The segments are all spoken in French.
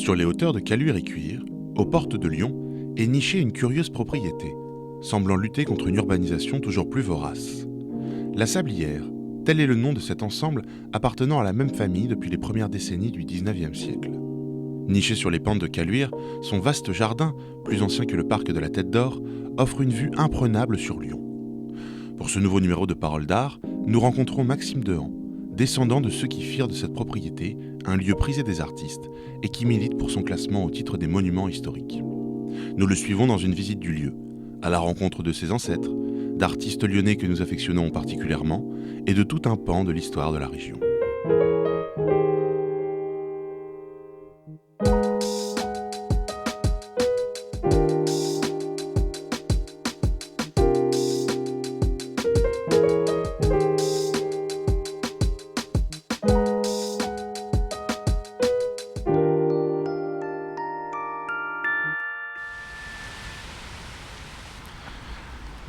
Sur les hauteurs de Caluire-et-Cuire, aux portes de Lyon, est nichée une curieuse propriété, semblant lutter contre une urbanisation toujours plus vorace. La Sablière, tel est le nom de cet ensemble appartenant à la même famille depuis les premières décennies du XIXe siècle. Niché sur les pentes de Caluire, son vaste jardin, plus ancien que le parc de la Tête d'Or, offre une vue imprenable sur Lyon. Pour ce nouveau numéro de Paroles d'Art, nous rencontrons Maxime Dehan, descendant de ceux qui firent de cette propriété un lieu prisé des artistes et qui milite pour son classement au titre des monuments historiques. Nous le suivons dans une visite du lieu, à la rencontre de ses ancêtres, d'artistes lyonnais que nous affectionnons particulièrement et de tout un pan de l'histoire de la région.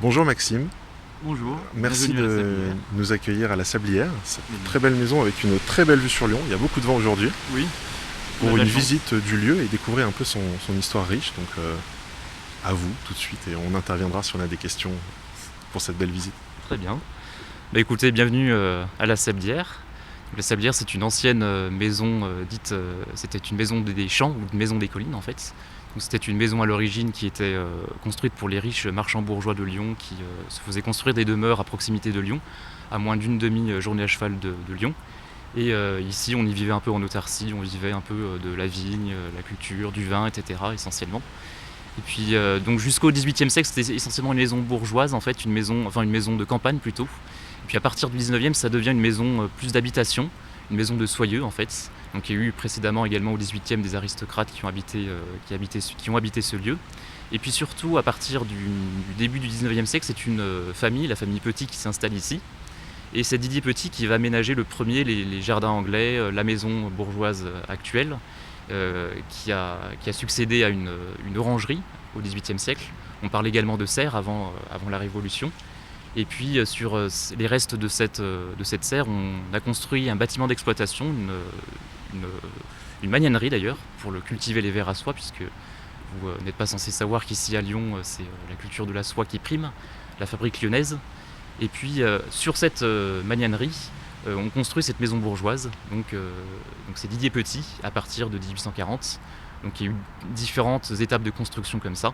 Bonjour Maxime. Bonjour. Merci Bienvenue à la de Sablière. nous accueillir à la Sablière. C'est une très belle maison avec une très belle vue sur Lyon. Il y a beaucoup de vent aujourd'hui. Oui. Pour On a de une la chance. visite du lieu et découvrir un peu son histoire riche. Donc à vous tout de suite et on interviendra si on a des questions pour cette belle visite. Très bien. Écoutez, bienvenue à la Sablière. La Sablière, c'est une ancienne maison c'était une maison des champs ou une maison des collines en fait. Donc, c'était une maison à l'origine qui était construite pour les riches marchands bourgeois de Lyon qui se faisaient construire des demeures à proximité de Lyon, à moins d'une demi-journée à cheval de Lyon. Et ici, on y vivait un peu en autarcie, on vivait un peu de la vigne, la culture, du vin, etc. essentiellement. Et puis donc jusqu'au XVIIIe siècle, c'était essentiellement une maison bourgeoise, en fait, une maison de campagne plutôt. Et puis à partir du XIXe, ça devient une maison plus d'habitation, une maison de soyeux en fait. Donc il y a eu précédemment également au XVIIIe des aristocrates qui ont habité ce lieu. Et puis surtout à partir du début du XIXe siècle, c'est une famille, la famille Petit, qui s'installe ici. Et c'est Didier Petit qui va aménager le premier les jardins anglais, la maison bourgeoise actuelle, qui a succédé à une orangerie au XVIIIe siècle. On parle également de serre avant la Révolution. Et puis sur les restes de cette serre, on a construit un bâtiment d'exploitation, une magnanerie d'ailleurs, pour cultiver les vers à soie, puisque vous n'êtes pas censé savoir qu'ici à Lyon, c'est la culture de la soie qui prime, la fabrique lyonnaise. Et puis sur cette magnanerie, on construit cette maison bourgeoise. Donc c'est Didier Petit à partir de 1840. Donc il y a eu différentes étapes de construction comme ça.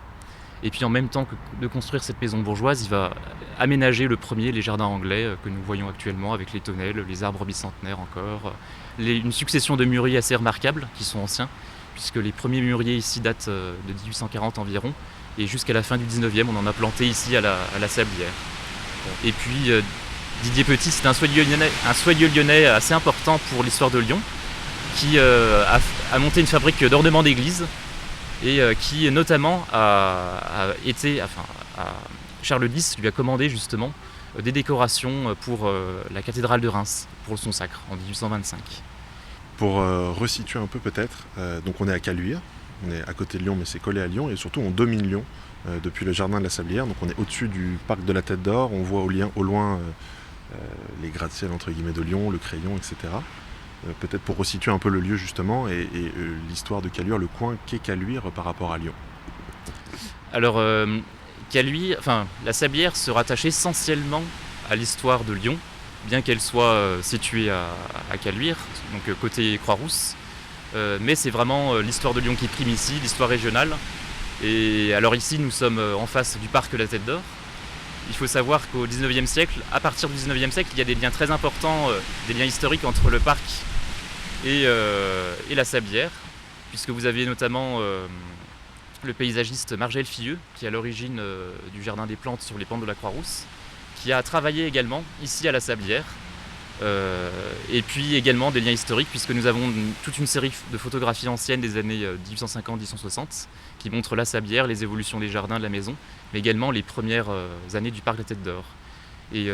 Et puis en même temps que de construire cette maison bourgeoise, il va aménager le premier les jardins anglais que nous voyons actuellement avec les tonnelles, les arbres bicentenaires encore, une succession de mûriers assez remarquables qui sont anciens, puisque les premiers mûriers ici datent de 1840 environ, et jusqu'à la fin du 19e, on en a planté ici à la Sablière. Et puis Didier Petit, c'est un soyeux lyonnais assez important pour l'histoire de Lyon, qui a monté une fabrique d'ornements d'église, et qui notamment Charles X lui a commandé justement des décorations pour la cathédrale de Reims, pour son sacre, en 1825. Pour resituer un peu peut-être, donc on est à Caluire, on est à côté de Lyon mais c'est collé à Lyon et surtout on domine Lyon depuis le jardin de la Sablière. Donc on est au-dessus du parc de la Tête d'Or, on voit au loin les gratte-ciel entre guillemets de Lyon, le Crayon, etc. Peut-être pour resituer un peu le lieu justement et l'histoire de Caluire, le coin qu'est Caluire par rapport à Lyon. Alors la Sablière se rattache essentiellement à l'histoire de Lyon, bien qu'elle soit située à Caluire, donc côté Croix-Rousse. Mais c'est vraiment l'histoire de Lyon qui prime ici, l'histoire régionale. Et alors ici, nous sommes en face du parc de la Tête d'Or. Il faut savoir qu'au XIXe siècle, à partir du XIXe siècle, il y a des liens très importants, des liens historiques entre le parc et la Sablière, puisque vous aviez notamment le paysagiste Margelle Filleux, qui est à l'origine du Jardin des Plantes sur les pentes de la Croix-Rousse, qui a travaillé également ici à la Sablière. Et puis également des liens historiques, puisque nous avons toute une série de photographies anciennes des années 1850-1860 qui montrent la Sablière, les évolutions des jardins de la maison, mais également les premières années du parc de la Tête d'Or. Et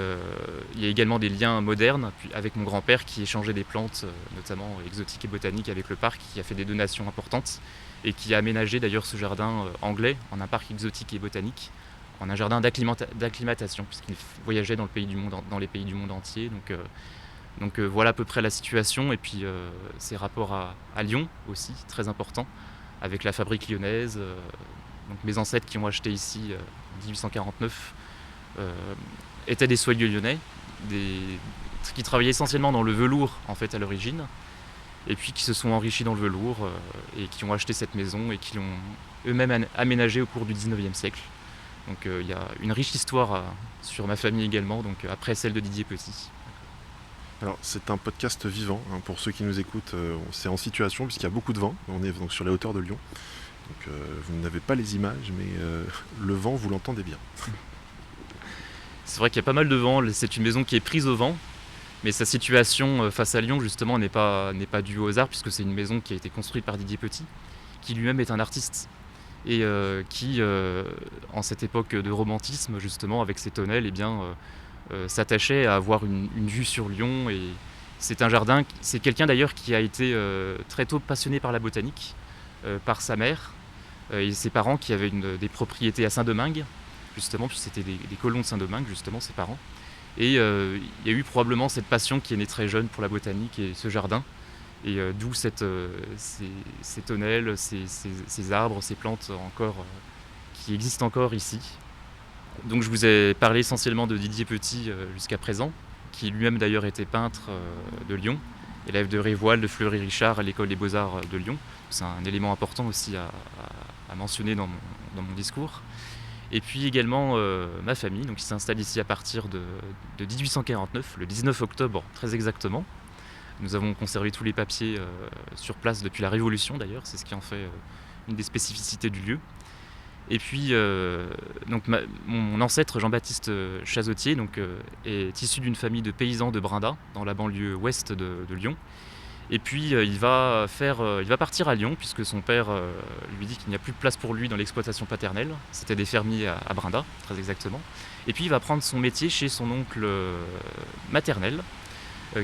il y a également des liens modernes avec mon grand-père qui échangeait des plantes, notamment exotiques et botaniques avec le parc, qui a fait des donations importantes et qui a aménagé d'ailleurs ce jardin anglais en un parc exotique et botanique, en un jardin d'acclimatation, puisqu'il voyageait dans les pays du monde entier. Donc Donc voilà à peu près la situation, et puis ses rapports à Lyon aussi, très important, avec la fabrique lyonnaise. Donc mes ancêtres qui ont acheté ici en 1849 étaient des soyeux lyonnais, qui travaillaient essentiellement dans le velours en fait à l'origine, et puis qui se sont enrichis dans le velours et qui ont acheté cette maison et qui l'ont eux-mêmes aménagée au cours du 19e siècle. Donc il y a une riche histoire sur ma famille également, donc après celle de Didier Petit. Alors, c'est un podcast vivant, hein, pour ceux qui nous écoutent, c'est en situation puisqu'il y a beaucoup de vent, on est donc sur les hauteurs de Lyon, donc vous n'avez pas les images, mais le vent, vous l'entendez bien. C'est vrai qu'il y a pas mal de vent, c'est une maison qui est prise au vent, mais sa situation face à Lyon justement n'est pas due au hasard, puisque c'est une maison qui a été construite par Didier Petit, qui lui-même est un artiste, et qui, en cette époque de romantisme justement, avec ses tonnelles, s'attachait à avoir une vue sur Lyon. Et c'est un jardin, c'est quelqu'un d'ailleurs qui a été très tôt passionné par la botanique, par sa mère et ses parents qui avaient des propriétés à Saint-Domingue, justement, puisque c'était des colons de Saint-Domingue, justement, ses parents. Et il y a eu probablement cette passion qui est née très jeune pour la botanique et ce jardin. Et d'où ces tonnelles, ces arbres, ces plantes encore, qui existent encore ici. Donc je vous ai parlé essentiellement de Didier Petit jusqu'à présent, qui lui-même d'ailleurs était peintre de Lyon, élève de Révoil, de Fleury-Richard à l'école des Beaux-Arts de Lyon. C'est un élément important aussi à mentionner dans mon discours. Et puis également ma famille, donc qui s'installe ici à partir de 1849, le 19 octobre très exactement. Nous avons conservé tous les papiers sur place depuis la Révolution d'ailleurs, c'est ce qui en fait une des spécificités du lieu. Et puis, donc mon ancêtre Jean-Baptiste Chazotier est issu d'une famille de paysans de Brinda, dans la banlieue ouest de Lyon. Et puis il va partir à Lyon, puisque son père lui dit qu'il n'y a plus de place pour lui dans l'exploitation paternelle. C'était des fermiers à Brinda, très exactement. Et puis il va prendre son métier chez son oncle maternel,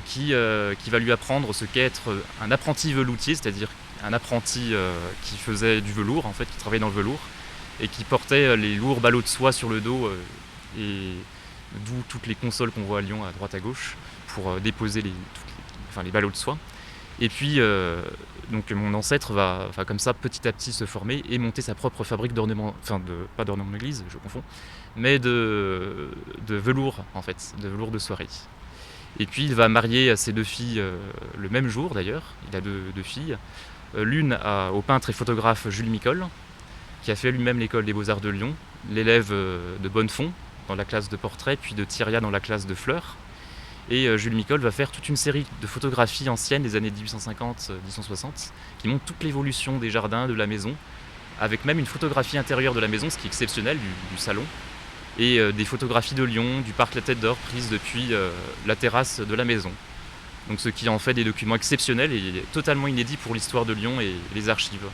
qui va lui apprendre ce qu'est être un apprenti veloutier, c'est-à-dire un apprenti qui faisait du velours, en fait, qui travaillait dans le velours, et qui portait les lourds ballots de soie sur le dos, et d'où toutes les consoles qu'on voit à Lyon à droite à gauche, pour déposer les ballots de soie. Et puis, donc mon ancêtre va comme ça petit à petit se former et monter sa propre fabrique d'ornements, pas d'ornements d'église, je confonds, mais de velours en fait, de velours de soirée. Et puis il va marier ses deux filles le même jour d'ailleurs, il a deux filles, l'une au peintre et photographe Jules Micol, qui a fait lui-même l'école des Beaux-Arts de Lyon, l'élève de Bonnefond dans la classe de portrait, puis de Thieria dans la classe de fleurs. Et Jules Micol va faire toute une série de photographies anciennes des années 1850-1860 qui montrent toute l'évolution des jardins, de la maison, avec même une photographie intérieure de la maison, ce qui est exceptionnel, du salon, et des photographies de Lyon, du parc La Tête d'Or, prises depuis la terrasse de la maison. Donc ce qui en fait des documents exceptionnels et totalement inédits pour l'histoire de Lyon et les archives.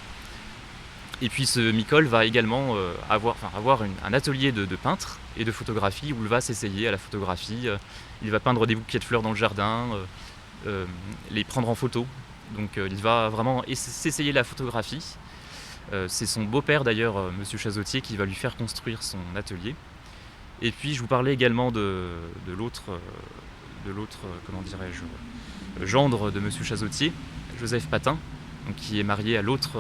Et puis ce Micol va également avoir un atelier de peintre et de photographie où il va s'essayer à la photographie. Il va peindre des bouquets de fleurs dans le jardin, les prendre en photo. Donc il va vraiment s'essayer la photographie. C'est son beau-père d'ailleurs, Monsieur Chazotier, qui va lui faire construire son atelier. Et puis je vous parlais également de l'autre, comment dirais-je, gendre de Monsieur Chazotier, Joseph Patin, donc qui est marié à l'autre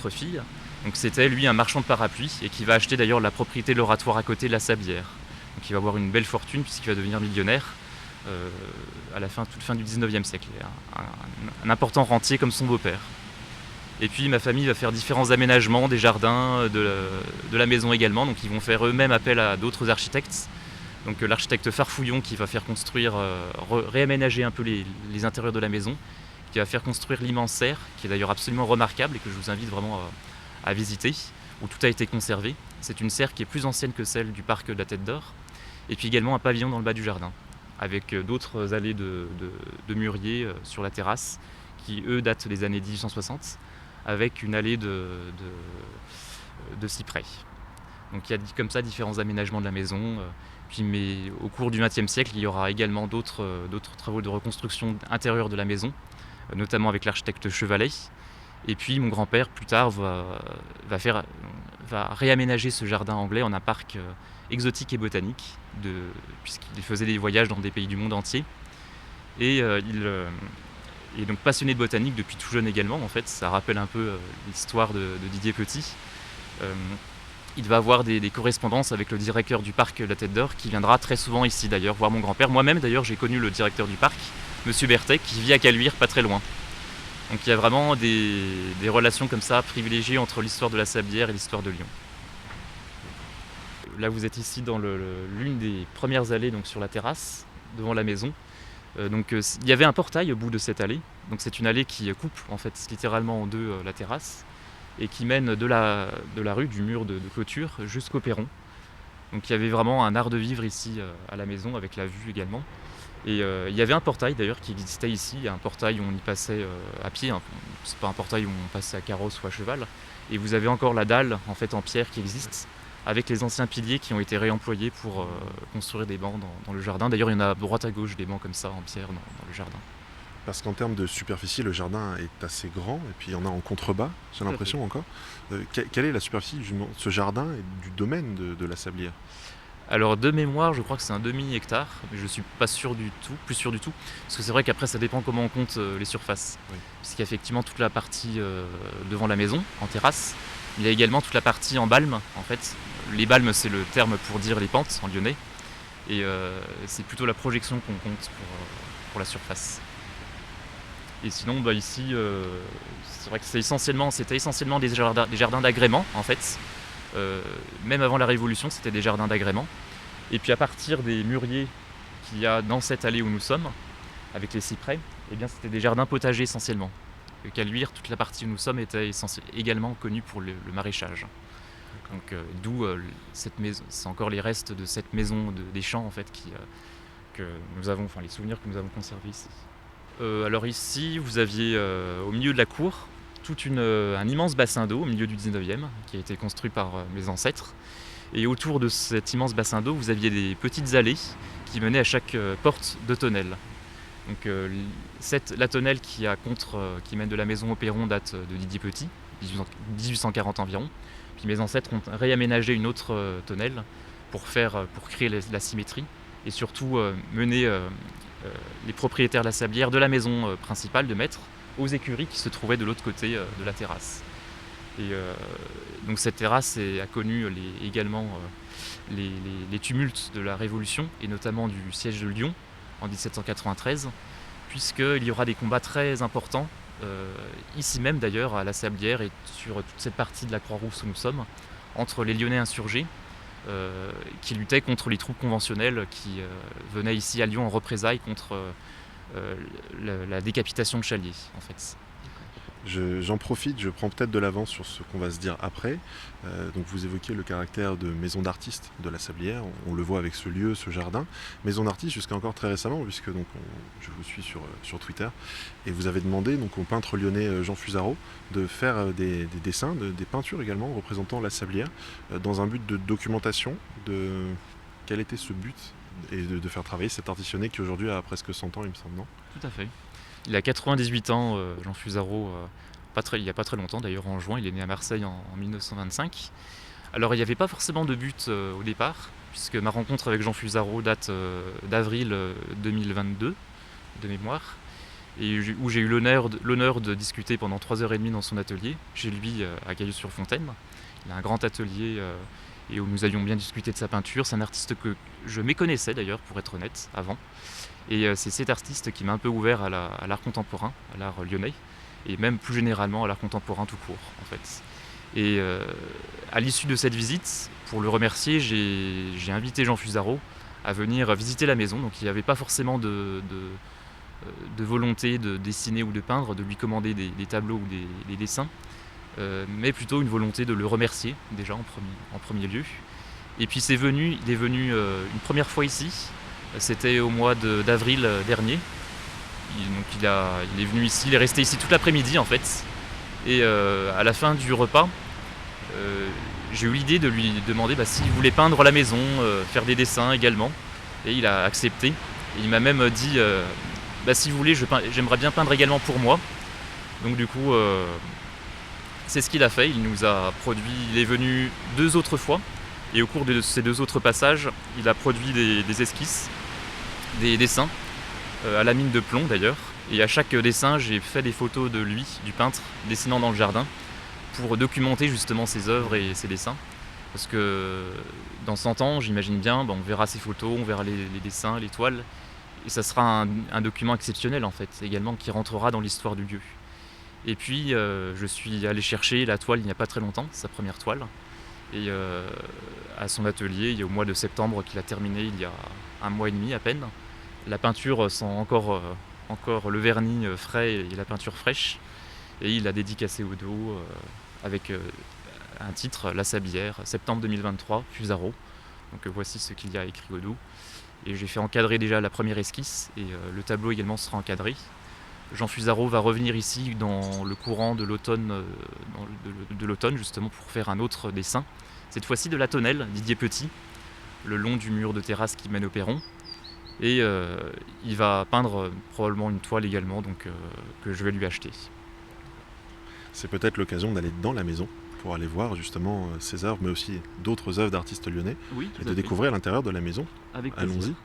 fille. Donc c'était lui un marchand de parapluies et qui va acheter d'ailleurs la propriété de l'oratoire à côté, la Sablière. Donc il va avoir une belle fortune puisqu'il va devenir millionnaire à la toute fin du 19e siècle. Un important rentier comme son beau-père. Et puis ma famille va faire différents aménagements des jardins, de la maison également. Donc ils vont faire eux-mêmes appel à d'autres architectes. Donc l'architecte Farfouillon qui va faire construire, réaménager un peu les intérieurs de la maison, qui va faire construire l'immense serre, qui est d'ailleurs absolument remarquable et que je vous invite vraiment à visiter, où tout a été conservé. C'est une serre qui est plus ancienne que celle du parc de la Tête d'Or. Et puis également un pavillon dans le bas du jardin, avec d'autres allées de mûriers sur la terrasse, qui eux datent des années 1860, avec une allée de cyprès. Donc il y a comme ça différents aménagements de la maison. Mais au cours du XXe siècle, il y aura également d'autres travaux de reconstruction intérieure de la maison, notamment avec l'architecte Chevalet. Et puis mon grand-père, plus tard, va réaménager ce jardin anglais en un parc exotique et botanique, puisqu'il faisait des voyages dans des pays du monde entier. Et il est donc passionné de botanique depuis tout jeune également. En fait, ça rappelle un peu l'histoire de Didier Petit. Euh, il va avoir des correspondances avec le directeur du parc La Tête d'Or, qui viendra très souvent ici d'ailleurs voir mon grand-père. Moi-même d'ailleurs, j'ai connu le directeur du parc, Monsieur Berthet, qui vit à Caluire, pas très loin. Donc il y a vraiment des relations comme ça privilégiées entre l'histoire de la Sablière et l'histoire de Lyon. Là, vous êtes ici dans l'une des premières allées, donc sur la terrasse, devant la maison. Il y avait un portail au bout de cette allée. Donc c'est une allée qui coupe en fait littéralement en deux la terrasse et qui mène de la rue, du mur de clôture jusqu'au perron. Donc il y avait vraiment un art de vivre ici à la maison, avec la vue également. Et il y avait un portail d'ailleurs qui existait ici, un portail où on y passait à pied, hein. C'est pas un portail où on passait à carrosse ou à cheval. Et vous avez encore la dalle en fait en pierre qui existe, avec les anciens piliers qui ont été réemployés pour construire des bancs dans le jardin. D'ailleurs, il y en a à droite à gauche des bancs comme ça en pierre dans le jardin. Parce qu'en termes de superficie, le jardin est assez grand, et puis il y en a en contrebas, j'ai l'impression encore. Quelle est la superficie de ce jardin et du domaine de la Sablière? Alors de mémoire, je crois que c'est un demi-hectare, mais je suis pas sûr du tout, plus sûr du tout, parce que c'est vrai qu'après ça dépend comment on compte les surfaces. Oui. Puisqu'il y a effectivement toute la partie devant la maison, en terrasse, il y a également toute la partie en balme, en fait. Les balmes, c'est le terme pour dire les pentes en lyonnais, et c'est plutôt la projection qu'on compte pour la surface. Et sinon, ici, c'est vrai que c'était essentiellement des jardins d'agrément, en fait. Même avant la Révolution, c'était des jardins d'agrément. Et puis à partir des mûriers qu'il y a dans cette allée où nous sommes, avec les cyprès, eh bien, c'était des jardins potagers essentiellement. Caluire, toute la partie où nous sommes, était également connue pour le maraîchage. Donc, d'où cette maison, c'est encore les restes de cette maison des champs en fait, que nous avons, enfin les souvenirs que nous avons conservés ici. Alors ici, vous aviez au milieu de la cour un immense bassin d'eau au milieu du 19e qui a été construit par mes ancêtres. Et autour de cet immense bassin d'eau, vous aviez des petites allées qui menaient à chaque porte de tonnelle. Donc la tonnelle qui mène de la maison au perron date de Didier Petit, 1840 environ. Puis mes ancêtres ont réaménagé une autre tonnelle pour créer la symétrie et surtout mener les propriétaires de la Sablière de la maison principale de maître aux écuries qui se trouvaient de l'autre côté de la terrasse. Et donc cette terrasse a connu également les tumultes de la Révolution et notamment du siège de Lyon en 1793, puisqu'il y aura des combats très importants ici même d'ailleurs à la Sablière et sur toute cette partie de la Croix-Rousse où nous sommes, entre les Lyonnais insurgés qui luttaient contre les troupes conventionnelles qui venaient ici à Lyon en représailles contre la décapitation de Chalier en fait. J'en profite, je prends peut-être de l'avance sur ce qu'on va se dire après. Donc vous évoquiez le caractère de maison d'artiste de la Sablière, on le voit avec ce lieu, ce jardin. Maison d'artiste jusqu'à encore très récemment, puisque donc je vous suis sur Twitter, et vous avez demandé donc, au peintre lyonnais Jean Fusaro de faire des dessins, des peintures également représentant la Sablière, dans un but de documentation. Quel était ce but et de faire travailler cet artiste lyonnais qui aujourd'hui a presque 100 ans, il me semble, non? Tout à fait. Il a 98 ans, Jean Fusaro, il n'y a pas très longtemps d'ailleurs, en juin, il est né à Marseille en 1925. Alors il n'y avait pas forcément de but au départ, puisque ma rencontre avec Jean Fusaro date d'avril 2022, de mémoire, et où j'ai eu l'honneur de discuter pendant 3h30 dans son atelier, chez lui à Cailloux-sur-Fontaine. Il a un grand atelier et où nous avions bien discuté de sa peinture. C'est un artiste que je méconnaissais d'ailleurs, pour être honnête, avant. Et c'est cet artiste qui m'a un peu ouvert à l'art contemporain, à l'art lyonnais, et même plus généralement à l'art contemporain tout court, en fait. Et à l'issue de cette visite, pour le remercier, j'ai invité Jean Fusaro à venir visiter la maison. Donc il n'y avait pas forcément de volonté de dessiner ou de peindre, de lui commander des tableaux ou des dessins, mais plutôt une volonté de le remercier, déjà en premier lieu. Et puis il est venu une première fois ici. C'était au mois d'avril dernier. Il est venu ici, il est resté ici toute l'après-midi en fait. Et à la fin du repas, j'ai eu l'idée de lui demander s'il voulait peindre la maison, faire des dessins également. Et il a accepté. Et il m'a même dit si vous voulez, j'aimerais bien peindre également pour moi. Donc du coup, c'est ce qu'il a fait. Il est venu 2 autres fois. Et au cours de ces 2 autres passages, il a produit des esquisses, des dessins. à la mine de plomb d'ailleurs. Et à chaque dessin, j'ai fait des photos de lui, du peintre, dessinant dans le jardin, pour documenter justement ses œuvres et ses dessins. Parce que dans 100 ans, j'imagine bien, on verra ses photos, on verra les dessins, les toiles, et ça sera un document exceptionnel en fait, également qui rentrera dans l'histoire du lieu. Et puis je suis allé chercher la toile il n'y a pas très longtemps, sa première toile, et à son atelier, au mois de septembre qu'il a terminé il y a un mois et demi à peine. La peinture sent encore le vernis frais et la peinture fraîche, et il l'a dédicacé au dos avec un titre, La Sablière, septembre 2023, Fusaro. Donc voici ce qu'il y a écrit au dos. Et j'ai fait encadrer déjà la première esquisse, et le tableau également sera encadré. Jean Fusaro va revenir ici dans le courant de l'automne, justement pour faire un autre dessin. Cette fois-ci de la tonnelle, Didier Petit, le long du mur de terrasse qui mène au perron. Et il va peindre probablement une toile également, donc que je vais lui acheter. C'est peut-être l'occasion d'aller dans la maison pour aller voir justement ses œuvres, mais aussi d'autres œuvres d'artistes lyonnais, Oui, et de découvrir l'intérieur de la maison. Avec plaisir. Allons-y.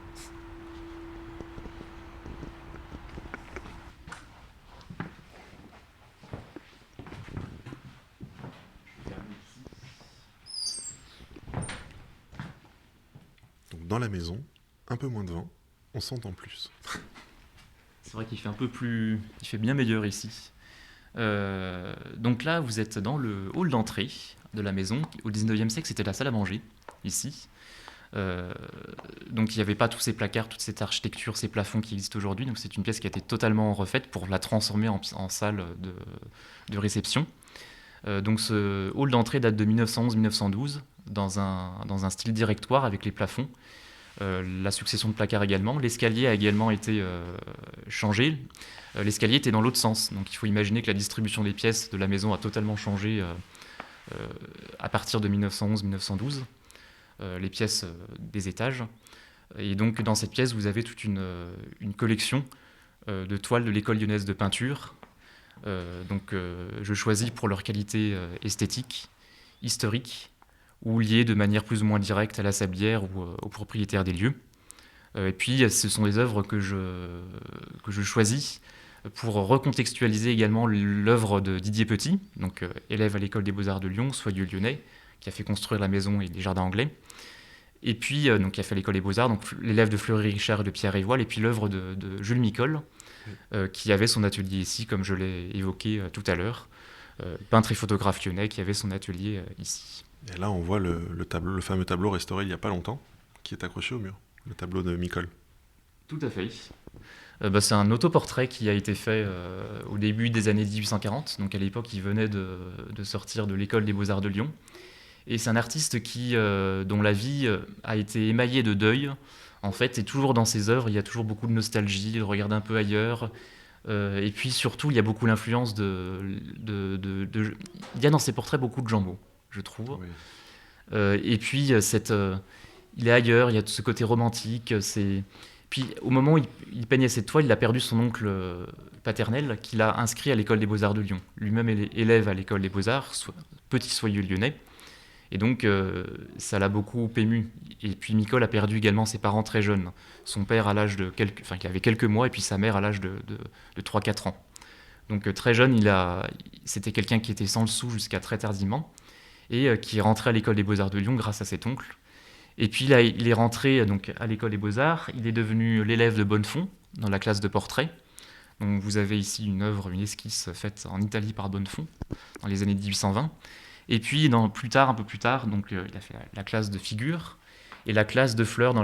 Donc dans la maison, un peu moins de vent, on s'entend plus. C'est vrai qu'il fait il fait bien meilleur ici. Donc là, vous êtes dans le hall d'entrée de la maison. Au 19e siècle, c'était la salle à manger, ici. Donc il n'y avait pas tous ces placards, toute cette architecture, ces plafonds qui existent aujourd'hui. Donc c'est une pièce qui a été totalement refaite pour la transformer en salle de réception. Donc ce hall d'entrée date de 1911-1912, dans un style directoire avec les plafonds. La succession de placards également. L'escalier a également été changé. L'escalier était dans l'autre sens, donc il faut imaginer que la distribution des pièces de la maison a totalement changé à partir de 1911-1912, les pièces des étages. Et donc dans cette pièce, vous avez toute une collection de toiles de l'école lyonnaise de peinture. Je choisis pour leur qualité esthétique, historique, ou liées de manière plus ou moins directe à la sablière ou aux propriétaires des lieux. Et puis, ce sont des œuvres que je choisis pour recontextualiser également l'œuvre de Didier Petit, donc élève à l'école des Beaux-Arts de Lyon, soyeux lyonnais, qui a fait construire la maison et les jardins anglais. Et puis, qui a fait l'école des Beaux-Arts, donc l'élève de Fleury Richard et de Pierre Évoile, et puis l'œuvre de Jules Micol, qui avait son atelier ici, comme je l'ai évoqué tout à l'heure, peintre et photographe lyonnais qui avait son atelier ici. Et là, on voit le fameux tableau restauré il n'y a pas longtemps, qui est accroché au mur, le tableau de Micol. Tout à fait. C'est un autoportrait qui a été fait au début des années 1840. Donc à l'époque, il venait de sortir de l'école des Beaux-Arts de Lyon. Et c'est un artiste dont la vie a été émaillée de deuil. En fait, et toujours dans ses œuvres, il y a toujours beaucoup de nostalgie, il regarde un peu ailleurs. Et puis surtout, il y a beaucoup l'influence il y a dans ses portraits beaucoup de Jambaud, je trouve. Oui. Et puis, il est ailleurs, il y a ce côté romantique. Puis, au moment où il peignait cette toile, il a perdu son oncle paternel, qu'il a inscrit à l'école des Beaux-Arts de Lyon. Lui-même est élève à l'école des Beaux-Arts, petit soyeux lyonnais. Et donc, ça l'a beaucoup ému. Et puis, Micol a perdu également ses parents très jeunes. Son père à l'âge de il avait quelques mois, et puis sa mère à l'âge de 3-4 ans. Donc, très jeune, c'était quelqu'un qui était sans le sou jusqu'à très tardivement, et qui est rentré à l'école des Beaux-Arts de Lyon grâce à cet oncle. Et puis là, il est rentré donc, à l'école des Beaux-Arts, il est devenu l'élève de Bonnefond, dans la classe de portrait. Donc vous avez ici une esquisse faite en Italie par Bonnefond, dans les années 1820. Et puis, un peu plus tard, donc, il a fait la classe de figure et la classe de fleurs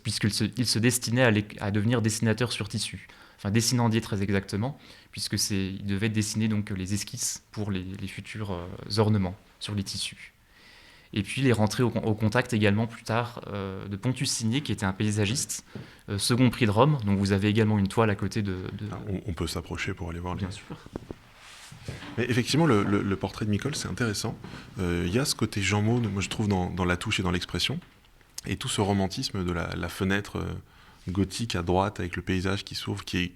puisqu'il se destinait à devenir dessinateur sur tissu. Enfin, dessinandier très exactement, il devait dessiner donc les esquisses pour les futurs ornements sur les tissus. Et puis il est rentré au contact également plus tard de Pontus Signé, qui était un paysagiste, second prix de Rome. Donc vous avez également une toile à côté de... On peut s'approcher pour aller voir Bien sûr. Mais effectivement, le portrait de Micol, c'est intéressant. Il y a ce côté Jean Maud, moi je trouve, dans la touche et dans l'expression, et tout ce romantisme de la fenêtre gothique à droite avec le paysage qui s'ouvre, qui est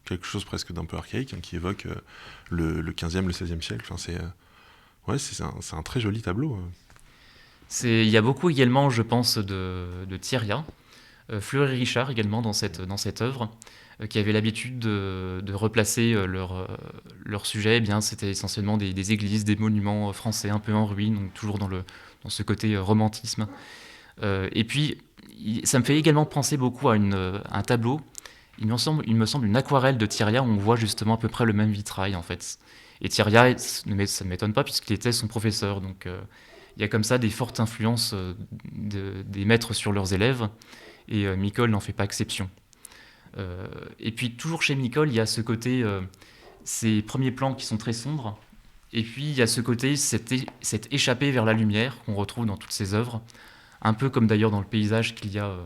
quelque chose presque d'un peu archaïque, qui évoque le 15e, le 16e siècle. Enfin, c'est un très joli tableau. Il y a beaucoup également, je pense, de Thierrya. Fleury Richard également dans cette œuvre, qui avait l'habitude de replacer leur sujet. Eh bien, c'était essentiellement des églises, des monuments français un peu en ruine, donc toujours dans ce côté romantisme. Et puis, ça me fait également penser beaucoup à un tableau. Il me semble une aquarelle de Thierrya où on voit justement à peu près le même vitrail en fait. Et Thierrya, ça ne m'étonne pas puisqu'il était son professeur. Donc il y a comme ça des fortes influences des maîtres sur leurs élèves. Et Micol n'en fait pas exception. Et puis toujours chez Micol, il y a ce côté, ces premiers plans qui sont très sombres. Et puis il y a ce côté, cette échappée vers la lumière qu'on retrouve dans toutes ses œuvres. Un peu comme d'ailleurs dans le paysage qu'il y a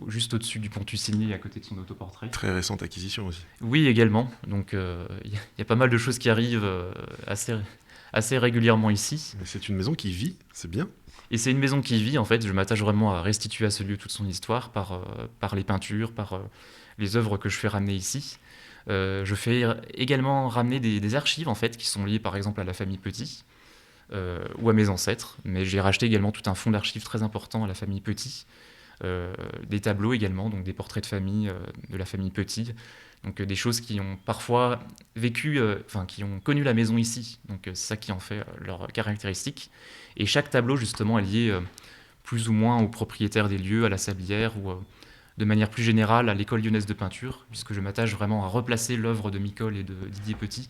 juste au-dessus du pont Tussigny, à côté de son autoportrait. Très récente acquisition aussi. Oui, également. Donc il y a pas mal de choses qui arrivent assez régulièrement ici. Mais c'est une maison qui vit, c'est bien. Et c'est une maison qui vit, en fait. Je m'attache vraiment à restituer à ce lieu toute son histoire par les peintures, par les œuvres que je fais ramener ici. Je fais également ramener des archives, en fait, qui sont liées par exemple à la famille Petit. Ou à mes ancêtres, mais j'ai racheté également tout un fonds d'archives très important à la famille Petit, des tableaux également, donc des portraits de famille de la famille Petit, donc des choses qui ont parfois vécu, qui ont connu la maison ici, donc c'est ça qui en fait leur caractéristique. Et chaque tableau justement est lié plus ou moins au propriétaire des lieux, à la sablière ou de manière plus générale à l'école lyonnaise de peinture, puisque je m'attache vraiment à replacer l'œuvre de Micol et de Didier Petit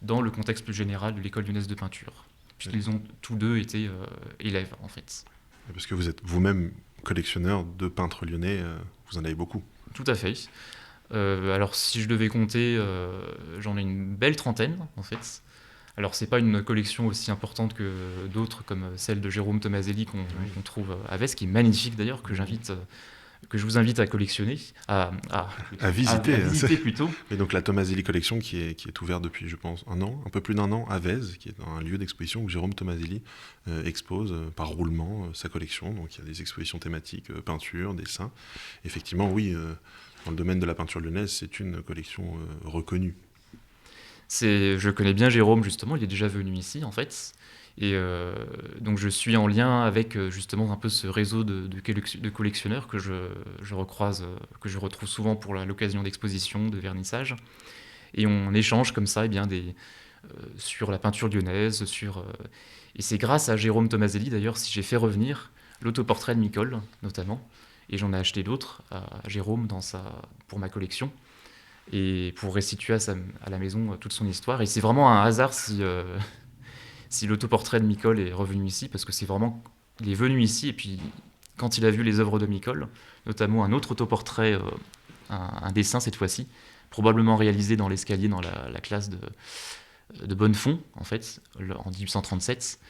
dans le contexte plus général de l'école lyonnaise de peinture, puisqu'ils ont tous deux été élèves, en fait. Parce que vous êtes vous-même collectionneur de peintres lyonnais, vous en avez beaucoup. Tout à fait. Alors, si je devais compter, j'en ai une belle trentaine, en fait. Alors, c'est pas une collection aussi importante que d'autres, comme celle de Jérôme Tomaselli qu'on trouve à Vez, qui est magnifique d'ailleurs, que je vous invite à collectionner, à visiter. À visiter plutôt. Et donc la Tomaselli Collection qui est ouverte depuis, je pense, un peu plus d'un an à Vez, qui est un lieu d'exposition où Jérôme Tomaselli expose par roulement sa collection. Donc il y a des expositions thématiques, peinture, dessin. Effectivement, oui, dans le domaine de la peinture lyonnaise, c'est une collection reconnue. Je connais bien Jérôme, justement, il est déjà venu ici, en fait. Et donc je suis en lien avec justement un peu ce réseau de collectionneurs que je recroise, que je retrouve souvent pour l'occasion d'expositions, de vernissages. Et on échange comme ça sur la peinture lyonnaise, et c'est grâce à Jérôme Tomaselli d'ailleurs si j'ai fait revenir l'autoportrait de Micol notamment. Et j'en ai acheté d'autres à Jérôme pour ma collection et pour restituer à la maison toute son histoire. Et c'est vraiment un hasard si l'autoportrait de Micol est revenu ici, parce que il est venu ici, et puis quand il a vu les œuvres de Micol, notamment un autre autoportrait, un dessin cette fois-ci, probablement réalisé dans l'escalier dans la classe de Bonnefond, en fait, en 1837,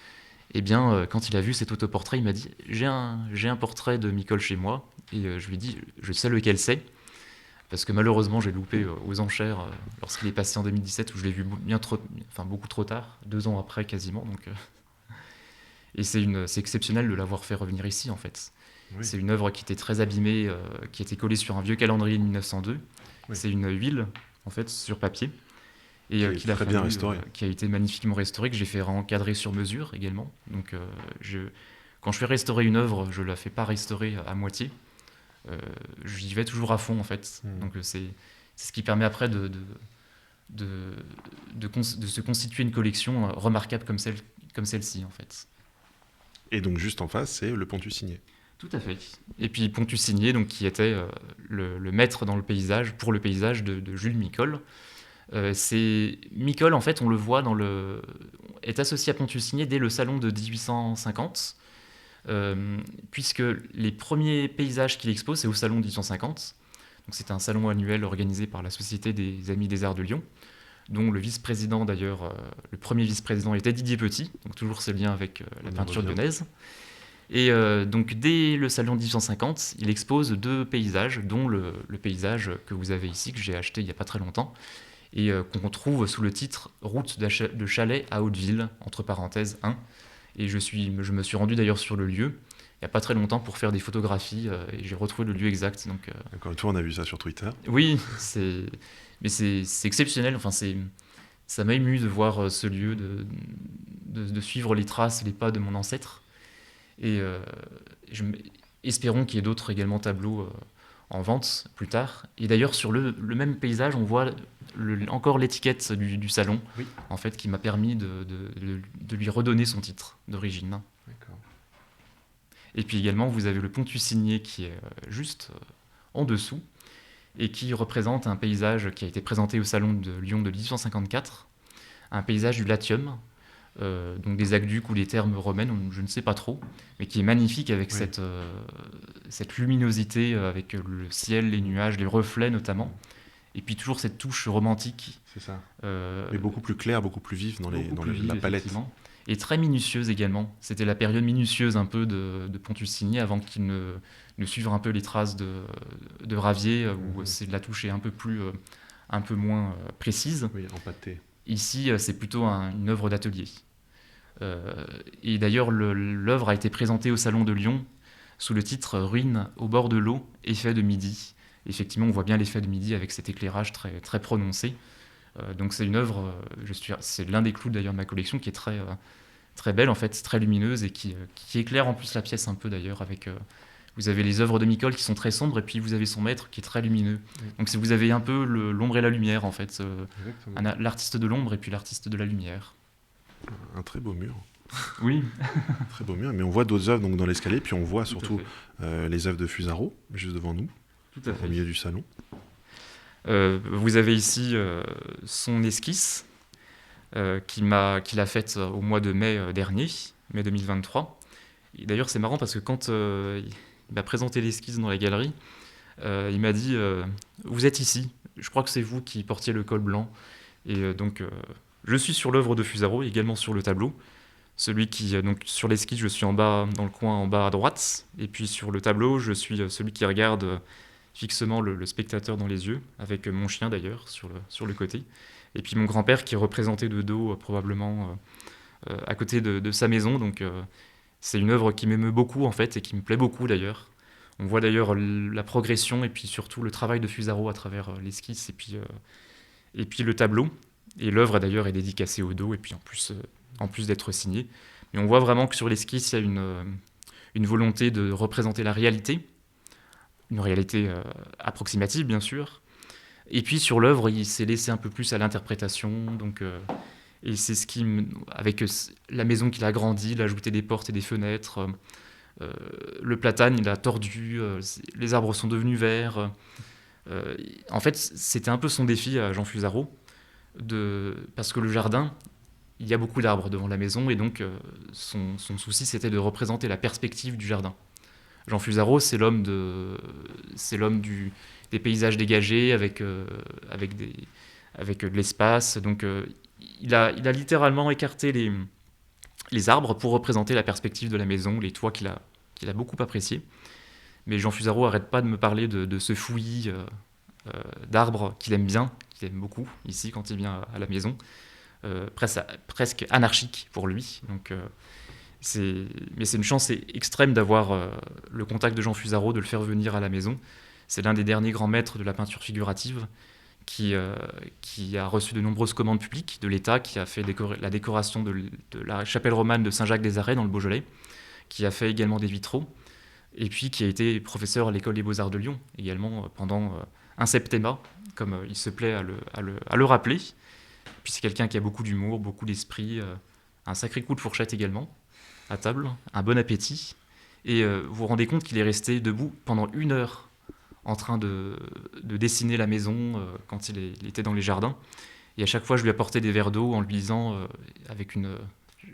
et bien, quand il a vu cet autoportrait, il m'a dit « J'ai un portrait de Micol chez moi », et je lui ai dit « Je sais lequel c'est », parce que malheureusement j'ai loupé aux enchères lorsqu'il est passé en 2017, où je l'ai vu beaucoup trop tard, 2 ans après quasiment. Donc, et c'est exceptionnel de l'avoir fait revenir ici en fait. Oui. C'est une œuvre qui était très abîmée, qui était collée sur un vieux calendrier de 1902. Oui. C'est une huile en fait sur papier. Et qui a été magnifiquement restaurée, que j'ai fait encadrer sur mesure également. Donc quand je fais restaurer une œuvre, je la fais pas restaurer à moitié. J'y vais toujours à fond en fait. Donc c'est ce qui permet après de se constituer une collection remarquable comme celle-ci en fait. Et donc juste en face, c'est le pont Tussigny. Tout à fait. Et puis pont Tussigny, donc qui était le maître dans le paysage, pour le paysage de Jules Micol. Micol en fait, on le voit est associé à pont Tussigny dès le salon de 1850. Puisque les premiers paysages qu'il expose, c'est au salon de 1850. Donc c'est un salon annuel organisé par la Société des Amis des Arts de Lyon, dont le vice-président d'ailleurs, le premier vice-président était Didier Petit, donc toujours ce lien avec la peinture lyonnaise. Et donc dès le salon de 1850, il expose 2 paysages, dont le paysage que vous avez ici, que j'ai acheté il n'y a pas très longtemps, et qu'on trouve sous le titre « Route de Chalais à Hauteville », entre parenthèses 1. Et je me suis rendu d'ailleurs sur le lieu, il n'y a pas très longtemps, pour faire des photographies, et j'ai retrouvé le lieu exact. Donc, encore une fois, on a vu ça sur Twitter. Oui, mais c'est exceptionnel. Enfin, ça m'a ému de voir ce lieu, de suivre les traces, les pas de mon ancêtre. Et espérons qu'il y ait d'autres également tableaux en vente plus tard. Et d'ailleurs, sur le même paysage, on voit encore l'étiquette du salon, Oui. en fait, qui m'a permis de lui redonner son titre d'origine. D'accord. Et puis également, vous avez le Pontus signé qui est juste en dessous et qui représente un paysage qui a été présenté au salon de Lyon de 1854, un paysage du Latium, donc des aqueducs ou des thermes romaines, je ne sais pas trop, mais qui est magnifique avec Oui. cette luminosité, avec le ciel, les nuages, les reflets notamment, et puis toujours cette touche romantique. C'est ça. euh, Mais beaucoup plus clair, beaucoup plus vif dans beaucoup plus vive, la palette. effectivement, et très minutieuse également. C'était la période minutieuse un peu de Pontus signé avant qu'il ne suive un peu les traces de Ravier, où la touche est un peu moins précise. Oui, empâté. Ici, c'est plutôt une œuvre d'atelier. Et d'ailleurs, l'œuvre a été présentée au Salon de Lyon sous le titre Ruines au bord de l'eau, effet de midi. Effectivement, on voit bien l'effet de midi avec cet éclairage très, très prononcé. Donc c'est une œuvre, c'est l'un des clous d'ailleurs de ma collection qui est très, très belle en fait, très lumineuse et qui éclaire en plus la pièce un peu d'ailleurs avec... vous avez les œuvres de Micol qui sont très sombres et puis vous avez son maître qui est très lumineux. Oui. Donc vous avez un peu l'ombre et la lumière en fait, Exactement. l'artiste de l'ombre et puis l'artiste de la lumière. Un très beau mur. Oui. Très beau mur. Mais on voit d'autres œuvres donc, dans l'escalier, puis on voit Tout à surtout fait. les œuvres de Fusaro, juste devant nous, Tout à fait. au milieu du salon. Vous avez ici son esquisse qu'il a faite au mois de mai dernier, mai 2023. Et d'ailleurs, c'est marrant parce que quand il m'a présenté l'esquisse dans la galerie, il m'a dit vous êtes ici, je crois que c'est vous qui portiez le col blanc. Et donc, je suis sur l'œuvre de Fusaro, également sur le tableau. Celui qui, donc sur l'esquisse, je suis en bas, dans le coin en bas à droite. Et puis sur le tableau, je suis celui qui regarde fixement le spectateur dans les yeux, avec mon chien d'ailleurs sur le côté. Et puis mon grand-père qui est représenté de dos probablement à côté de sa maison. Donc c'est une œuvre qui m'émeut beaucoup en fait et qui me plaît beaucoup d'ailleurs. On voit d'ailleurs la progression et puis surtout le travail de Fusaro à travers l'esquisse et puis le tableau. Et l'œuvre d'ailleurs est dédicacée au dos et puis en plus d'être signée. Mais on voit vraiment que sur l'esquisse, il y a une volonté de représenter la réalité, une réalité approximative bien sûr. Et puis sur l'œuvre, il s'est laissé un peu plus à l'interprétation. Donc, et c'est ce qui, avec la maison qu'il a agrandie, il a ajouté des portes et des fenêtres. Le platane, il a tordu. Les arbres sont devenus verts. En fait, c'était un peu son défi à Jean Fusaro, parce que le jardin, il y a beaucoup d'arbres devant la maison, et donc son souci, c'était de représenter la perspective du jardin. Jean Fusaro, c'est l'homme des paysages dégagés avec de l'espace. Donc, il a littéralement écarté les arbres pour représenter la perspective de la maison, les toits qu'il a beaucoup appréciés. Mais Jean Fusaro n'arrête pas de me parler de ce fouillis d'arbres qu'il aime bien, qu'il aime beaucoup ici quand il vient à la maison, presque anarchique pour lui. Donc, mais c'est une chance extrême d'avoir le contact de Jean Fusaro, de le faire venir à la maison. C'est l'un des derniers grands maîtres de la peinture figurative qui a reçu de nombreuses commandes publiques de l'État, qui a fait la décoration de la chapelle romane de Saint-Jacques-des-Arrêts dans le Beaujolais, qui a fait également des vitraux, et puis qui a été professeur à l'École des Beaux-Arts de Lyon, également pendant un septennat, comme il se plaît à le rappeler. Puis c'est quelqu'un qui a beaucoup d'humour, beaucoup d'esprit, un sacré coup de fourchette également, à table, un bon appétit. Et vous vous rendez compte qu'il est resté debout pendant 1 heure en train de dessiner la maison quand il était dans les jardins. Et à chaque fois, je lui apportais des verres d'eau en lui disant,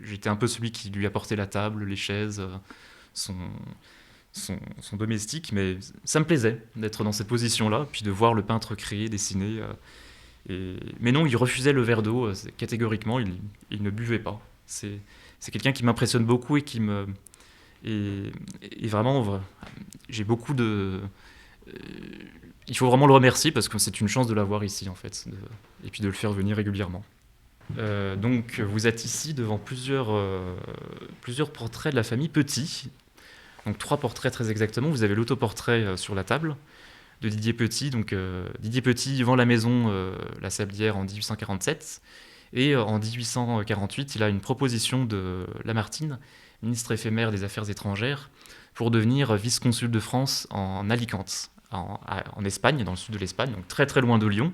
j'étais un peu celui qui lui apportait la table, les chaises, son domestique, mais ça me plaisait d'être dans cette position-là, puis de voir le peintre créer, dessiner. Mais non, il refusait le verre d'eau catégoriquement, il ne buvait pas. C'est quelqu'un qui m'impressionne beaucoup et qui me... Et vraiment, j'ai beaucoup de... il faut vraiment le remercier parce que c'est une chance de l'avoir ici en fait, et puis de le faire venir régulièrement. Donc vous êtes ici devant plusieurs portraits de la famille Petit. Donc 3 portraits très exactement. Vous avez l'autoportrait sur la table de Didier Petit. Donc Didier Petit vend la maison La Sablière en 1847. Et en 1848, il a une proposition de Lamartine, ministre éphémère des Affaires étrangères, pour devenir vice-consul de France en Alicante, en Espagne, dans le sud de l'Espagne, donc très très loin de Lyon.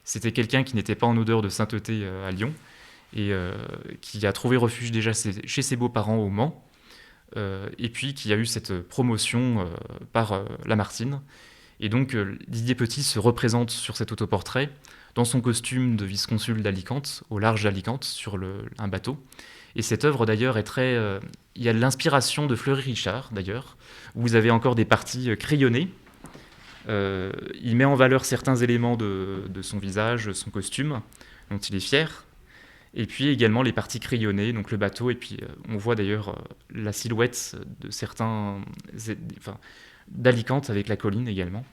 C'était quelqu'un qui n'était pas en odeur de sainteté à Lyon, et qui a trouvé refuge déjà chez ses beaux-parents au Mans, et puis qui a eu cette promotion par Lamartine. Et donc Didier Petit se représente sur cet autoportrait dans son costume de vice-consul d'Alicante, au large d'Alicante, sur un bateau. Et cette œuvre d'ailleurs est très... il y a de l'inspiration de Fleury Richard d'ailleurs, où vous avez encore des parties crayonnées. Il met en valeur certains éléments de son visage, son costume, dont il est fier. Et puis également les parties crayonnées, donc le bateau, et puis on voit d'ailleurs la silhouette de certains... d'Alicante avec la colline également.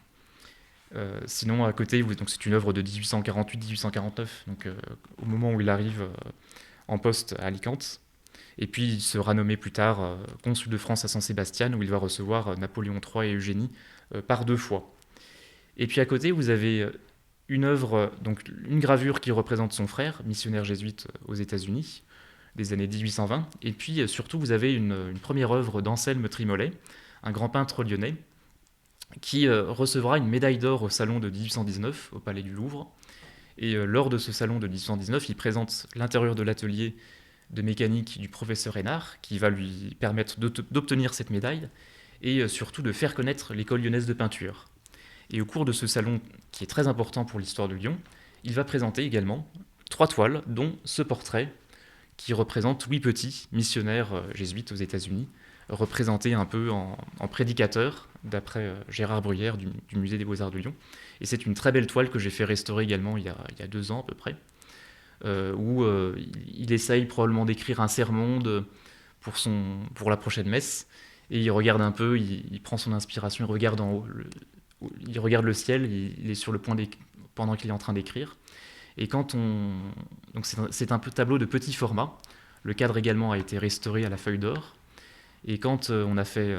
Sinon, à côté, donc c'est une œuvre de 1848-1849, donc au moment où il arrive en poste à Alicante. Et puis il sera nommé plus tard consul de France à San-Sébastien, où il va recevoir Napoléon III et Eugénie par 2 fois. Et puis à côté, vous avez une œuvre, donc une gravure qui représente son frère, missionnaire jésuite aux États-Unis, des années 1820. Et puis surtout, vous avez une première œuvre d'Anselme Trimolet, un grand peintre lyonnais, qui recevra une médaille d'or au salon de 1819 au Palais du Louvre. Et lors de ce salon de 1819, il présente l'intérieur de l'atelier de mécanique du professeur Hénard, qui va lui permettre d'obtenir cette médaille, et surtout de faire connaître l'école lyonnaise de peinture. Et au cours de ce salon, qui est très important pour l'histoire de Lyon, il va présenter également 3 toiles, dont ce portrait, qui représente Louis Petit, missionnaire jésuite aux États-Unis, représenté un peu en prédicateur, d'après Gérard Bruyère du Musée des Beaux-Arts de Lyon. Et c'est une très belle toile que j'ai fait restaurer également il y a 2 ans à peu près, où il essaye probablement d'écrire un sermon pour la prochaine messe, et il regarde un peu, il prend son inspiration, il regarde en haut, il regarde le ciel, il est sur le point pendant qu'il est en train d'écrire. Et donc c'est un tableau de petit format. Le cadre également a été restauré à la feuille d'or. Et quand on a fait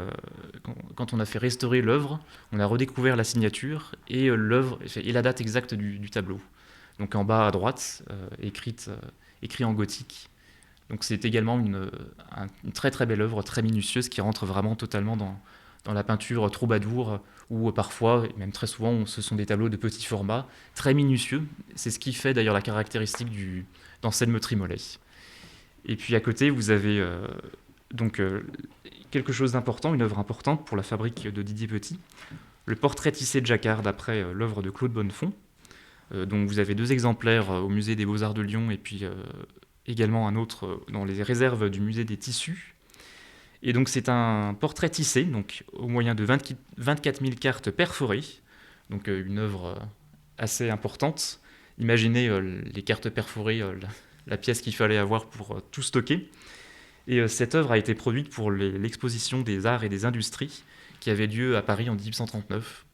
restaurer l'œuvre, on a redécouvert la signature et l'œuvre et la date exacte du tableau. Donc en bas à droite, écrit en gothique. Donc c'est également une très très belle œuvre, très minutieuse, qui rentre vraiment totalement dans la peinture troubadour, où parfois, et même très souvent, ce sont des tableaux de petit format, très minutieux. C'est ce qui fait d'ailleurs la caractéristique d'Anselme Trimolet. Et puis à côté, vous avez quelque chose d'important, une œuvre importante pour la fabrique de Didier Petit, le portrait tissé de Jacquard d'après l'œuvre de Claude Bonnefond. Donc vous avez 2 exemplaires au musée des Beaux-Arts de Lyon, et puis également un autre dans les réserves du musée des Tissus. Et donc c'est un portrait tissé, donc au moyen de 24 000 cartes perforées, donc une œuvre assez importante. Imaginez les cartes perforées, la pièce qu'il fallait avoir pour tout stocker. Et cette œuvre a été produite pour l'exposition des arts et des industries qui avait lieu à Paris en 1839.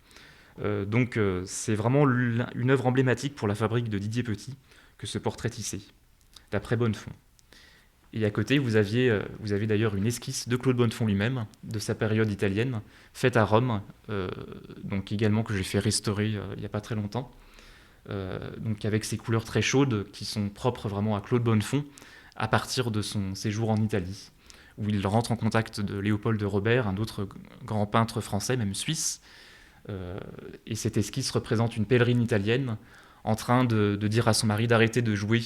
Donc c'est vraiment une œuvre emblématique pour la fabrique de Didier Petit que ce portrait tissé, d'après Bonnefond. Et à côté, vous avez d'ailleurs une esquisse de Claude Bonnefond lui-même, de sa période italienne, faite à Rome, donc également que j'ai fait restaurer il n'y a pas très longtemps, donc avec ces couleurs très chaudes qui sont propres vraiment à Claude Bonnefond à partir de son séjour en Italie, où il rentre en contact de Léopold de Robert, un autre grand peintre français, même suisse, et cette esquisse représente une pèlerine italienne en train de dire à son mari d'arrêter de jouer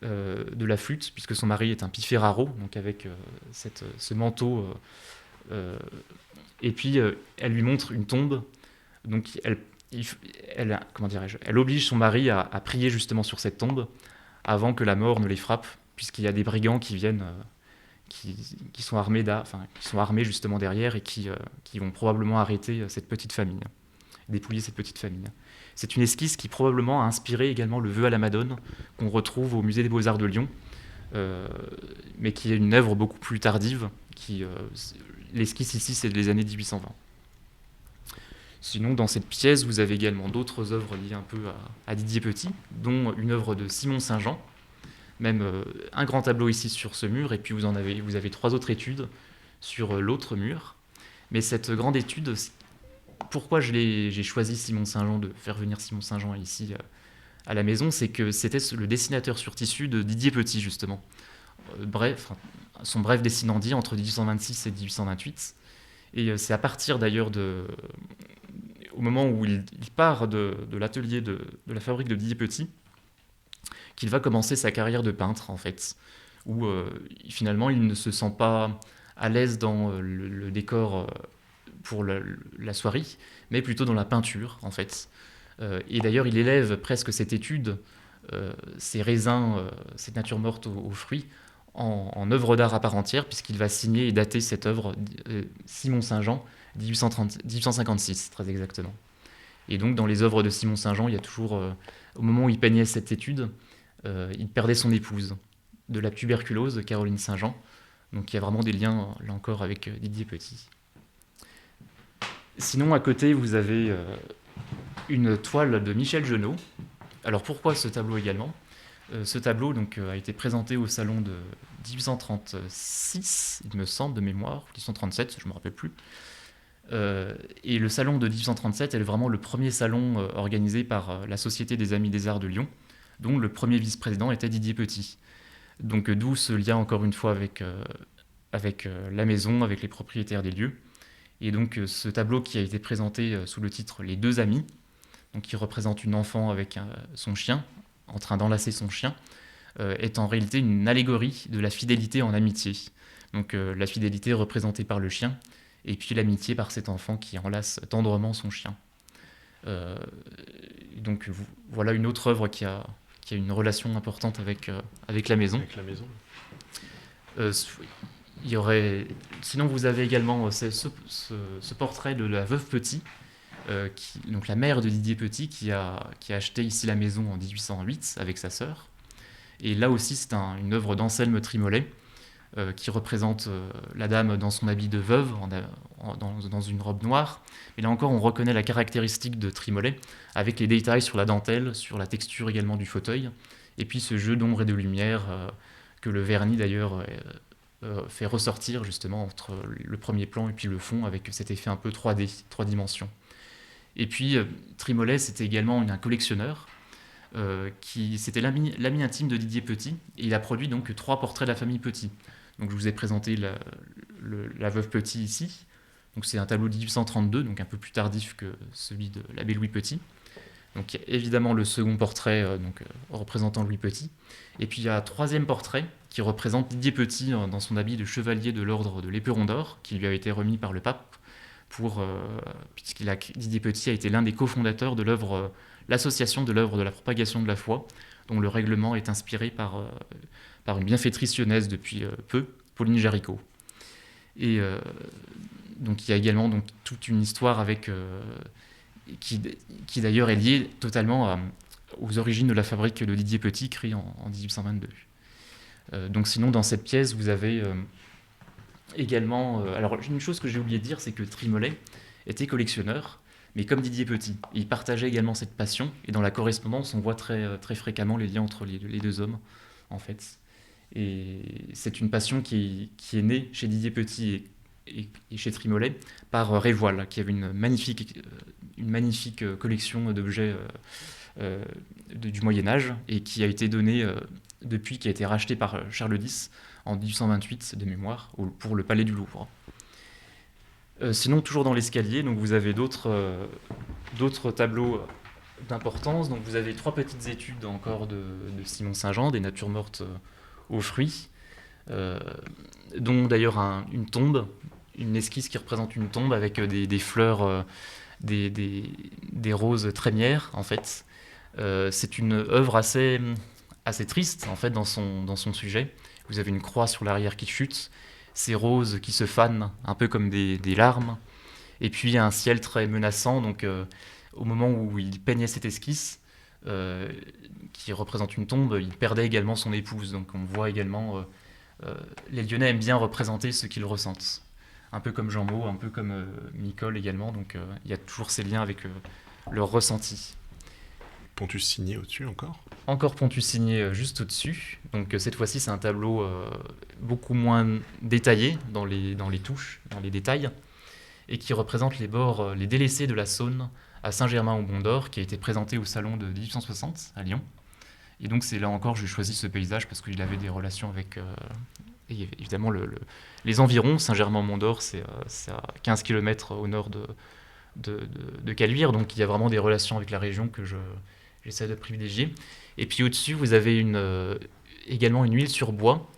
de la flûte, puisque son mari est un piferaro, donc avec ce manteau. Et puis elle lui montre une tombe, donc elle oblige son mari à prier justement sur cette tombe avant que la mort ne les frappe, puisqu'il y a des brigands qui viennent, qui sont armés qui sont armés justement derrière et qui vont probablement arrêter cette petite famille, dépouiller cette petite famille. C'est une esquisse qui probablement a inspiré également le vœu à la Madone qu'on retrouve au musée des Beaux-Arts de Lyon, mais qui est une œuvre beaucoup plus tardive. L'esquisse ici, c'est des années 1820. Sinon, dans cette pièce, vous avez également d'autres œuvres liées un peu à Didier Petit, dont une œuvre de Simon Saint-Jean, même un grand tableau ici sur ce mur, et puis vous avez 3 autres études sur l'autre mur. Mais cette grande étude, pourquoi j'ai choisi Simon Saint-Jean, de faire venir Simon Saint-Jean ici à la maison, c'est que c'était le dessinateur sur tissu de Didier Petit, justement. Son bref dessinandi entre 1826 et 1828. Et c'est à partir d'ailleurs au moment où il part de l'atelier de la fabrique de Didier Petit, qu'il va commencer sa carrière de peintre, en fait, où finalement il ne se sent pas à l'aise dans le décor pour la soierie, mais plutôt dans la peinture, en fait. Et d'ailleurs, il élève presque cette étude, ces raisins, cette nature morte aux fruits, en œuvre d'art à part entière, puisqu'il va signer et dater cette œuvre Simon Saint-Jean, 1856, très exactement. Et donc, dans les œuvres de Simon Saint-Jean, il y a toujours, au moment où il peignait cette étude, il perdait son épouse de la tuberculose, Caroline Saint-Jean. Donc, il y a vraiment des liens, là encore, avec Didier Petit. Sinon, à côté, vous avez une toile de Michel Genot. Alors, pourquoi ce tableau également ? Ce tableau donc, a été présenté au salon de 1836, il me semble, de mémoire, 1837, je ne me rappelle plus. Et le salon de 1837 est vraiment le premier salon organisé par la Société des Amis des Arts de Lyon, dont le premier vice-président était Didier Petit. Donc d'où ce lien encore une fois avec la maison, avec les propriétaires des lieux. Et donc ce tableau qui a été présenté sous le titre Les deux amis, donc qui représente une enfant avec son chien, en train d'enlacer son chien, est en réalité une allégorie de la fidélité en amitié. Donc la fidélité représentée par le chien, et puis l'amitié par cet enfant qui enlace tendrement son chien. Donc voilà une autre œuvre qui a une relation importante avec la maison. Avec la maison. Il y aurait... Sinon, vous avez également ce portrait de la veuve Petit, donc la mère de Didier Petit, qui a acheté ici la maison en 1808 avec sa sœur. Et là aussi, c'est une œuvre d'Anselme Trimolet, qui représente la dame dans son habit de veuve, dans une robe noire. Et là encore, on reconnaît la caractéristique de Trimolet, avec les détails sur la dentelle, sur la texture également du fauteuil, et puis ce jeu d'ombre et de lumière que le vernis d'ailleurs fait ressortir justement entre le premier plan et puis le fond, avec cet effet un peu 3D, 3 dimensions. Et puis Trimolet, c'était également un collectionneur, c'était l'ami intime de Didier Petit, et il a produit donc 3 portraits de la famille Petit. Donc je vous ai présenté la veuve Petit ici. Donc c'est un tableau de 1832, donc un peu plus tardif que celui de l'abbé Louis Petit. Donc il y a évidemment le second portrait représentant Louis Petit. Et puis il y a un troisième portrait qui représente Didier Petit dans son habit de chevalier de l'ordre de l'Éperon d'Or, qui lui a été remis par le pape, Didier Petit a été l'un des cofondateurs de l'œuvre, l'association de l'œuvre de la propagation de la foi, dont le règlement est inspiré par une bienfaitrice lyonnaise depuis peu, Pauline Jaricot. Et donc il y a également toute une histoire avec qui d'ailleurs est liée totalement aux origines de la fabrique de Didier Petit, créée en 1822. Donc sinon, dans cette pièce, vous avez également... alors une chose que j'ai oublié de dire, c'est que Trimolet était collectionneur, mais comme Didier Petit. Il partageait également cette passion, et dans la correspondance, on voit très, très fréquemment les liens entre les deux hommes, en fait. Et c'est une passion qui est née chez Didier Petit et chez Trimolet par Révoil, qui avait une magnifique collection d'objets du Moyen-Âge et qui a été donnée depuis, qui a été rachetée par Charles X en 1828 de mémoire pour le Palais du Louvre. Sinon, toujours dans l'escalier, donc vous avez d'autres tableaux d'importance. Donc vous avez 3 petites études encore de Simon Saint-Jean, des natures mortes aux fruits, dont d'ailleurs une tombe, une esquisse qui représente une tombe avec des fleurs, des roses trémières en fait. C'est une œuvre assez triste en fait dans son sujet. Vous avez une croix sur l'arrière qui chute, ces roses qui se fanent un peu comme des larmes, et puis un ciel très menaçant. Donc au moment où il peignait cette esquisse, qui représente une tombe, il perdait également son épouse. Donc on voit également, les Lyonnais aiment bien représenter ce qu'ils ressentent. Un peu comme Jean Maud, un peu comme Micole également. Donc il y a toujours ces liens avec leur ressenti. Pontus signé au-dessus encore ? Encore Pontus signé juste au-dessus. Donc cette fois-ci, c'est un tableau beaucoup moins détaillé dans les touches, dans les détails, et qui représente les bords, les délaissés de la Saône à Saint-Germain-au-Mont-d'Or, qui a été présenté au salon de 1860 à Lyon. Et donc c'est là encore j'ai choisi ce paysage parce qu'il avait des relations avec... et évidemment les environs. Saint-Germain-au-Mont-d'Or, c'est à 15 km au nord de Caluire, donc il y a vraiment des relations avec la région que j'essaie de privilégier. Et puis au-dessus, vous avez également une huile sur bois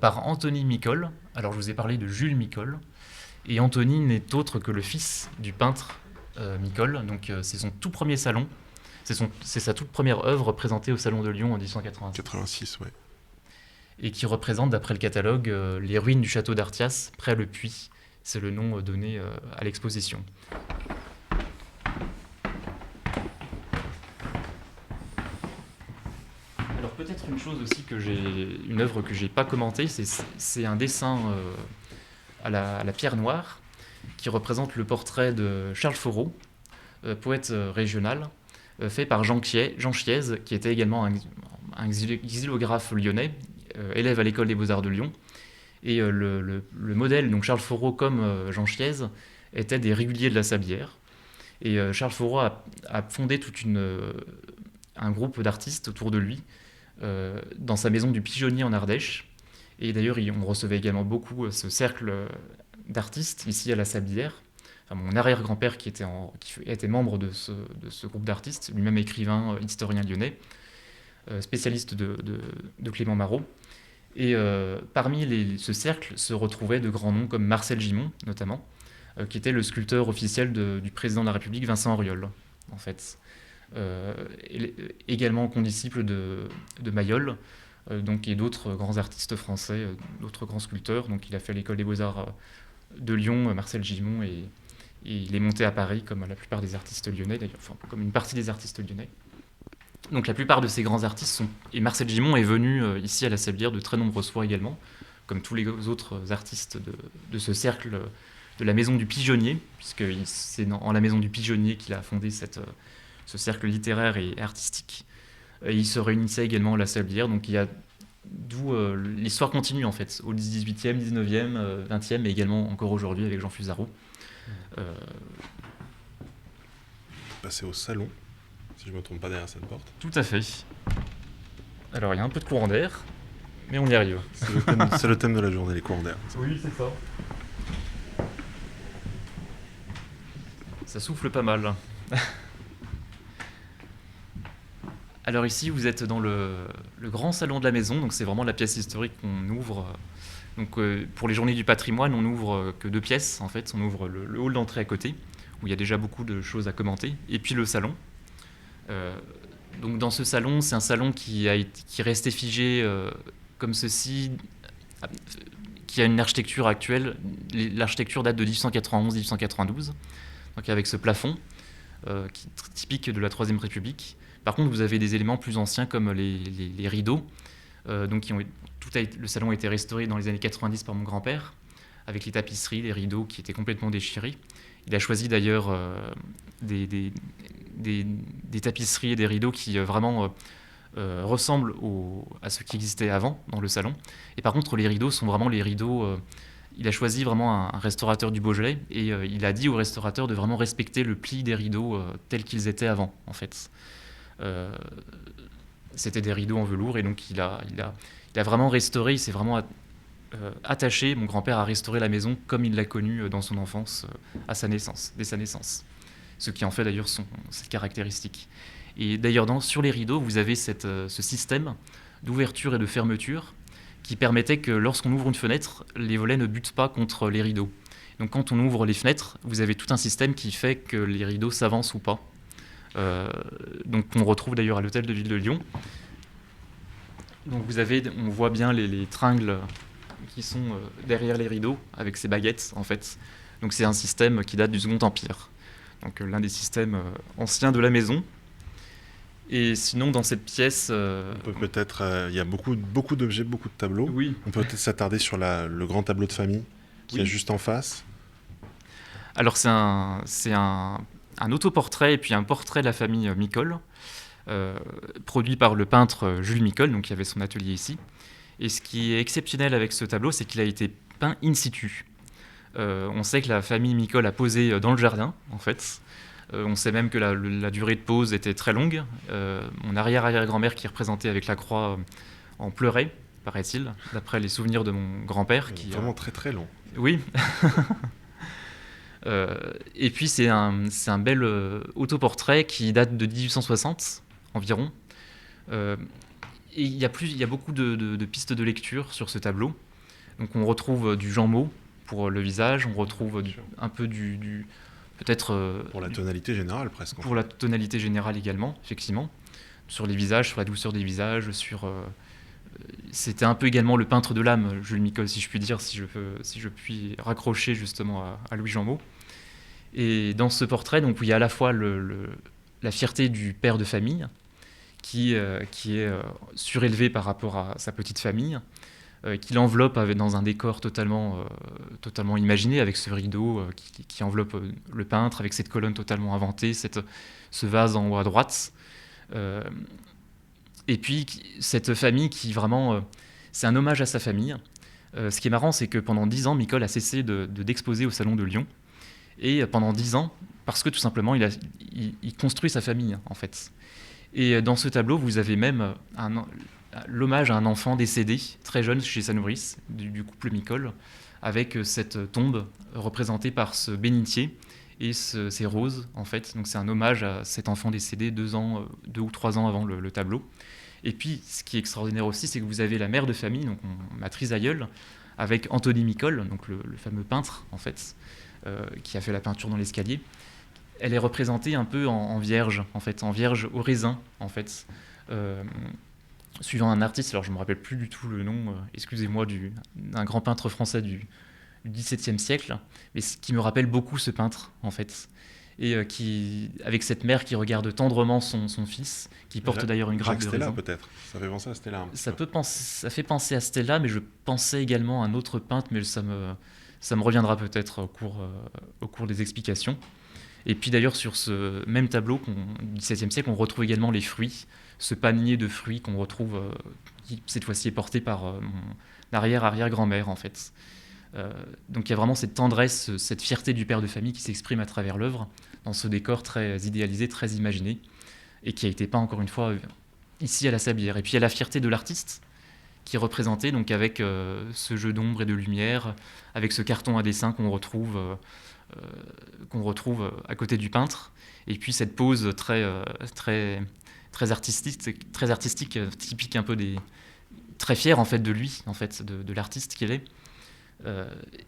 par Anthony Micol. Alors je vous ai parlé de Jules Micol, et Anthony n'est autre que le fils du peintre Micol, donc c'est son tout premier salon, c'est sa toute première œuvre présentée au Salon de Lyon en 1886. 86, ouais. Et qui représente, d'après le catalogue, les ruines du château d'Artias, près le Puy. C'est le nom donné à l'exposition. Alors peut-être une chose aussi une œuvre que j'ai pas commentée, c'est un dessin à la pierre noire qui représente le portrait de Charles Foreau, poète régional, fait par Jean Chiez, qui était également un xylographe lyonnais, élève à l'école des Beaux-Arts de Lyon. Et le modèle, donc Charles Foreau comme Jean Chiez, étaient des réguliers de la Sablière. Et Charles Foreau a fondé un groupe d'artistes autour de lui dans sa maison du Pigeonnier en Ardèche. Et d'ailleurs, on recevait également beaucoup ce cercle d'artistes ici à la Sablière. Enfin, mon arrière-grand-père qui était membre de ce groupe d'artistes, lui-même écrivain, historien lyonnais, spécialiste de Clément Marot. Et parmi ce cercle se retrouvaient de grands noms comme Marcel Gimond, notamment, qui était le sculpteur officiel du président de la République, Vincent Auriol, en fait. Également condisciple de Mayol, et d'autres grands artistes français, d'autres grands sculpteurs. Donc il a fait l'école des Beaux-Arts de Lyon, Marcel Gimond, et il est monté à Paris comme la plupart des artistes lyonnais, d'ailleurs, enfin, comme une partie des artistes lyonnais. Donc la plupart de ces grands artistes et Marcel Gimond est venu ici à la Sablière de très nombreuses fois également, comme tous les autres artistes de ce cercle de la Maison du Pigeonnier, puisque c'est en la Maison du Pigeonnier qu'il a fondé ce cercle littéraire et artistique. Et il se réunissait également à la Sablière, donc d'où l'histoire continue en fait, au 18e, 19e, 20e, et également encore aujourd'hui avec Jean Fusaro. Passer au salon, si je ne me trompe pas derrière cette porte. Tout à fait. Alors il y a un peu de courant d'air, mais on y arrive. C'est le thème de la journée, les courants d'air. Oui, c'est ça. Ça souffle pas mal. Alors ici, vous êtes dans le grand salon de la maison, donc c'est vraiment la pièce historique qu'on ouvre. Donc pour les journées du patrimoine, on n'ouvre que 2 pièces en fait. On ouvre le hall d'entrée à côté, où il y a déjà beaucoup de choses à commenter, et puis le salon. Donc dans ce salon, c'est un salon qui est resté figé comme ceci, qui a une architecture actuelle. L'architecture date de 1891-1892, donc avec ce plafond qui est typique de la Troisième République. Par contre, vous avez des éléments plus anciens comme les rideaux, le salon a été restauré dans les années 90 par mon grand-père, avec les tapisseries, les rideaux qui étaient complètement déchirés. Il a choisi d'ailleurs des tapisseries et des rideaux qui vraiment ressemblent à ce qui existait avant dans le salon. Et par contre, les rideaux sont vraiment les rideaux... il a choisi vraiment un restaurateur du Beaujolais et il a dit au restaurateur de vraiment respecter le pli des rideaux tels qu'ils étaient avant, en fait. C'était des rideaux en velours et donc il a vraiment restauré, il s'est vraiment attaché, mon grand-père a restauré la maison comme il l'a connue dans son enfance, dès sa naissance. Ce qui en fait d'ailleurs cette caractéristique. Et d'ailleurs sur les rideaux, vous avez ce système d'ouverture et de fermeture qui permettait que lorsqu'on ouvre une fenêtre, les volets ne butent pas contre les rideaux. Donc quand on ouvre les fenêtres, vous avez tout un système qui fait que les rideaux s'avancent ou pas. Donc on retrouve d'ailleurs à l'hôtel de ville de Lyon. Donc on voit bien les tringles qui sont derrière les rideaux avec ces baguettes en fait. Donc c'est un système qui date du Second Empire. Donc l'un des systèmes anciens de la maison. Et sinon dans cette pièce, on peut peut-être, il y a beaucoup d'objets, beaucoup de tableaux. Oui. On peut peut-être s'attarder sur le grand tableau de famille qui est juste en face. Alors c'est un autoportrait et puis un portrait de la famille Micol, produit par le peintre Jules Micol, donc qui avait son atelier ici. Et ce qui est exceptionnel avec ce tableau, c'est qu'il a été peint in situ. On sait que la famille Micol a posé dans le jardin, en fait. On sait même que la durée de pose était très longue. Mon arrière-arrière-grand-mère qui est représentée avec la croix en pleurait, paraît-il, d'après les souvenirs de mon grand-père. Vraiment très très long. Oui. Et puis c'est un bel autoportrait qui date de 1860 environ. Et il y a beaucoup de pistes de lecture sur ce tableau. Donc on retrouve du Jean Mot pour le visage, on retrouve un peu peut-être... Pour la tonalité générale presque. Pour la tonalité générale également, effectivement. Sur les visages, sur la douceur des visages, c'était un peu également le peintre de l'âme, Jules Micol, si je puis dire, si je puis raccrocher justement à Louis Jean Mot. Et dans ce portrait, donc, où il y a à la fois la fierté du père de famille, qui est surélevé par rapport à sa petite famille, qui l'enveloppe dans un décor totalement imaginé, avec ce rideau qui enveloppe le peintre, avec cette colonne totalement inventée, ce vase en haut à droite. Et puis cette famille qui vraiment... c'est un hommage à sa famille. Ce qui est marrant, c'est que pendant 10 ans, Micol a cessé d'exposer au Salon de Lyon. Et pendant 10 ans, parce que tout simplement, il construit sa famille, en fait. Et dans ce tableau, vous avez même l'hommage à un enfant décédé, très jeune, chez sa nourrice, du couple Micol, avec cette tombe représentée par ce bénitier et ces roses, en fait. Donc c'est un hommage à cet enfant décédé 2 ou 3 ans avant le tableau. Et puis, ce qui est extraordinaire aussi, c'est que vous avez la mère de famille, donc ma trisaïeule, avec Anthony Micol, donc le fameux peintre, en fait, qui a fait la peinture dans l'escalier. Elle est représentée un peu en vierge, en fait, en vierge au raisin, en fait, suivant un artiste, alors je ne me rappelle plus du tout le nom, excusez-moi, d'un grand peintre français du XVIIe siècle, mais qui me rappelle beaucoup ce peintre, en fait, et avec cette mère qui regarde tendrement son fils, qui porte d'ailleurs une grappe de raisin. Stella, peut-être. Ça fait penser à Stella un petit peu. Ça fait penser à Stella, mais je pensais également à un autre peintre, mais ça me reviendra peut-être au cours des explications. Et puis d'ailleurs, sur ce même tableau du XVIIe siècle, on retrouve également les fruits, ce panier de fruits qu'on retrouve, qui cette fois-ci est porté par mon arrière-arrière-grand-mère, en fait. Donc il y a vraiment cette tendresse, cette fierté du père de famille qui s'exprime à travers l'œuvre, dans ce décor très idéalisé, très imaginé, et qui a été peint, encore une fois, ici à la Sablière. Et puis il y a la fierté de l'artiste, qui est représenté donc avec ce jeu d'ombre et de lumière, avec ce carton à dessin qu'on retrouve à côté du peintre, et puis cette pose très artistique, typique un peu très fière en fait de lui, en fait de l'artiste qu'il est.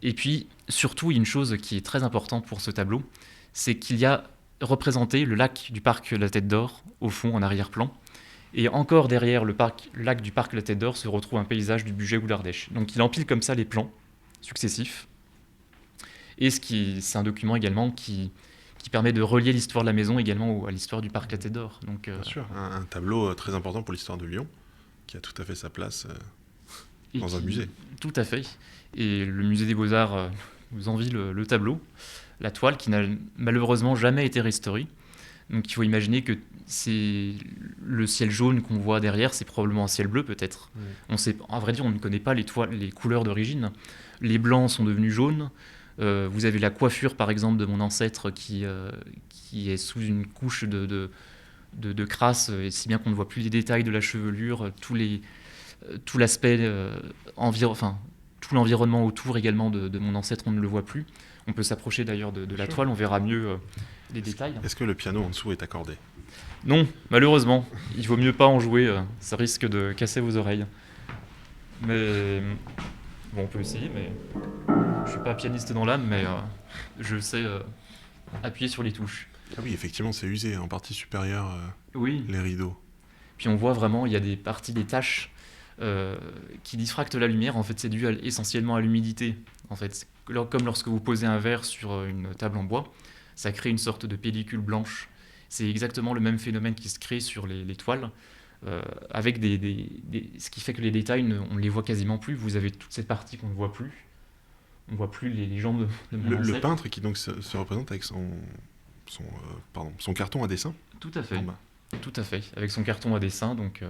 Et puis surtout, il y a une chose qui est très importante pour ce tableau, c'est qu'il y a représenté le lac du parc La Tête d'Or au fond en arrière-plan. Et encore derrière le lac du parc La Tête d'Or se retrouve un paysage du budget Goulardèche. Donc il empile comme ça les plans successifs. Et c'est un document également qui permet de relier l'histoire de la maison également à l'histoire du parc La Tête d'Or. Donc, bien sûr, un tableau très important pour l'histoire de Lyon, qui a tout à fait sa place dans un musée. Tout à fait. Et le musée des Beaux-Arts nous envie le tableau, la toile qui n'a malheureusement jamais été restaurée. Donc il faut imaginer que c'est le ciel jaune qu'on voit derrière, c'est probablement un ciel bleu peut-être. À vrai dire, on ne connaît pas les couleurs d'origine. Les blancs sont devenus jaunes. Vous avez la coiffure, par exemple, de mon ancêtre qui est sous une couche de crasse, et si bien qu'on ne voit plus les détails de la chevelure, tout l'aspect, tout l'environnement autour également de mon ancêtre, on ne le voit plus. On peut s'approcher d'ailleurs de la toile, on verra mieux les détails. Est-ce que le piano en dessous est accordé ? Non, malheureusement. Il vaut mieux pas en jouer, ça risque de casser vos oreilles. Mais bon, on peut essayer, mais je suis pas pianiste dans l'âme, mais je sais appuyer sur les touches. Ah oui, effectivement, c'est usé, en partie supérieure, oui. Les rideaux. Puis on voit vraiment, il y a des taches qui diffractent la lumière. En fait, c'est dû essentiellement à l'humidité. En fait, comme lorsque vous posez un verre sur une table en bois, ça crée une sorte de pellicule blanche. C'est exactement le même phénomène qui se crée sur les toiles, avec ce qui fait que les détails, on ne les voit quasiment plus. Vous avez toute cette partie qu'on ne voit plus. On ne voit plus les jambes de mon ancêtre. Le peintre qui donc se représente avec son carton à dessin. Tout à fait. Tout à fait, avec son carton à dessin, donc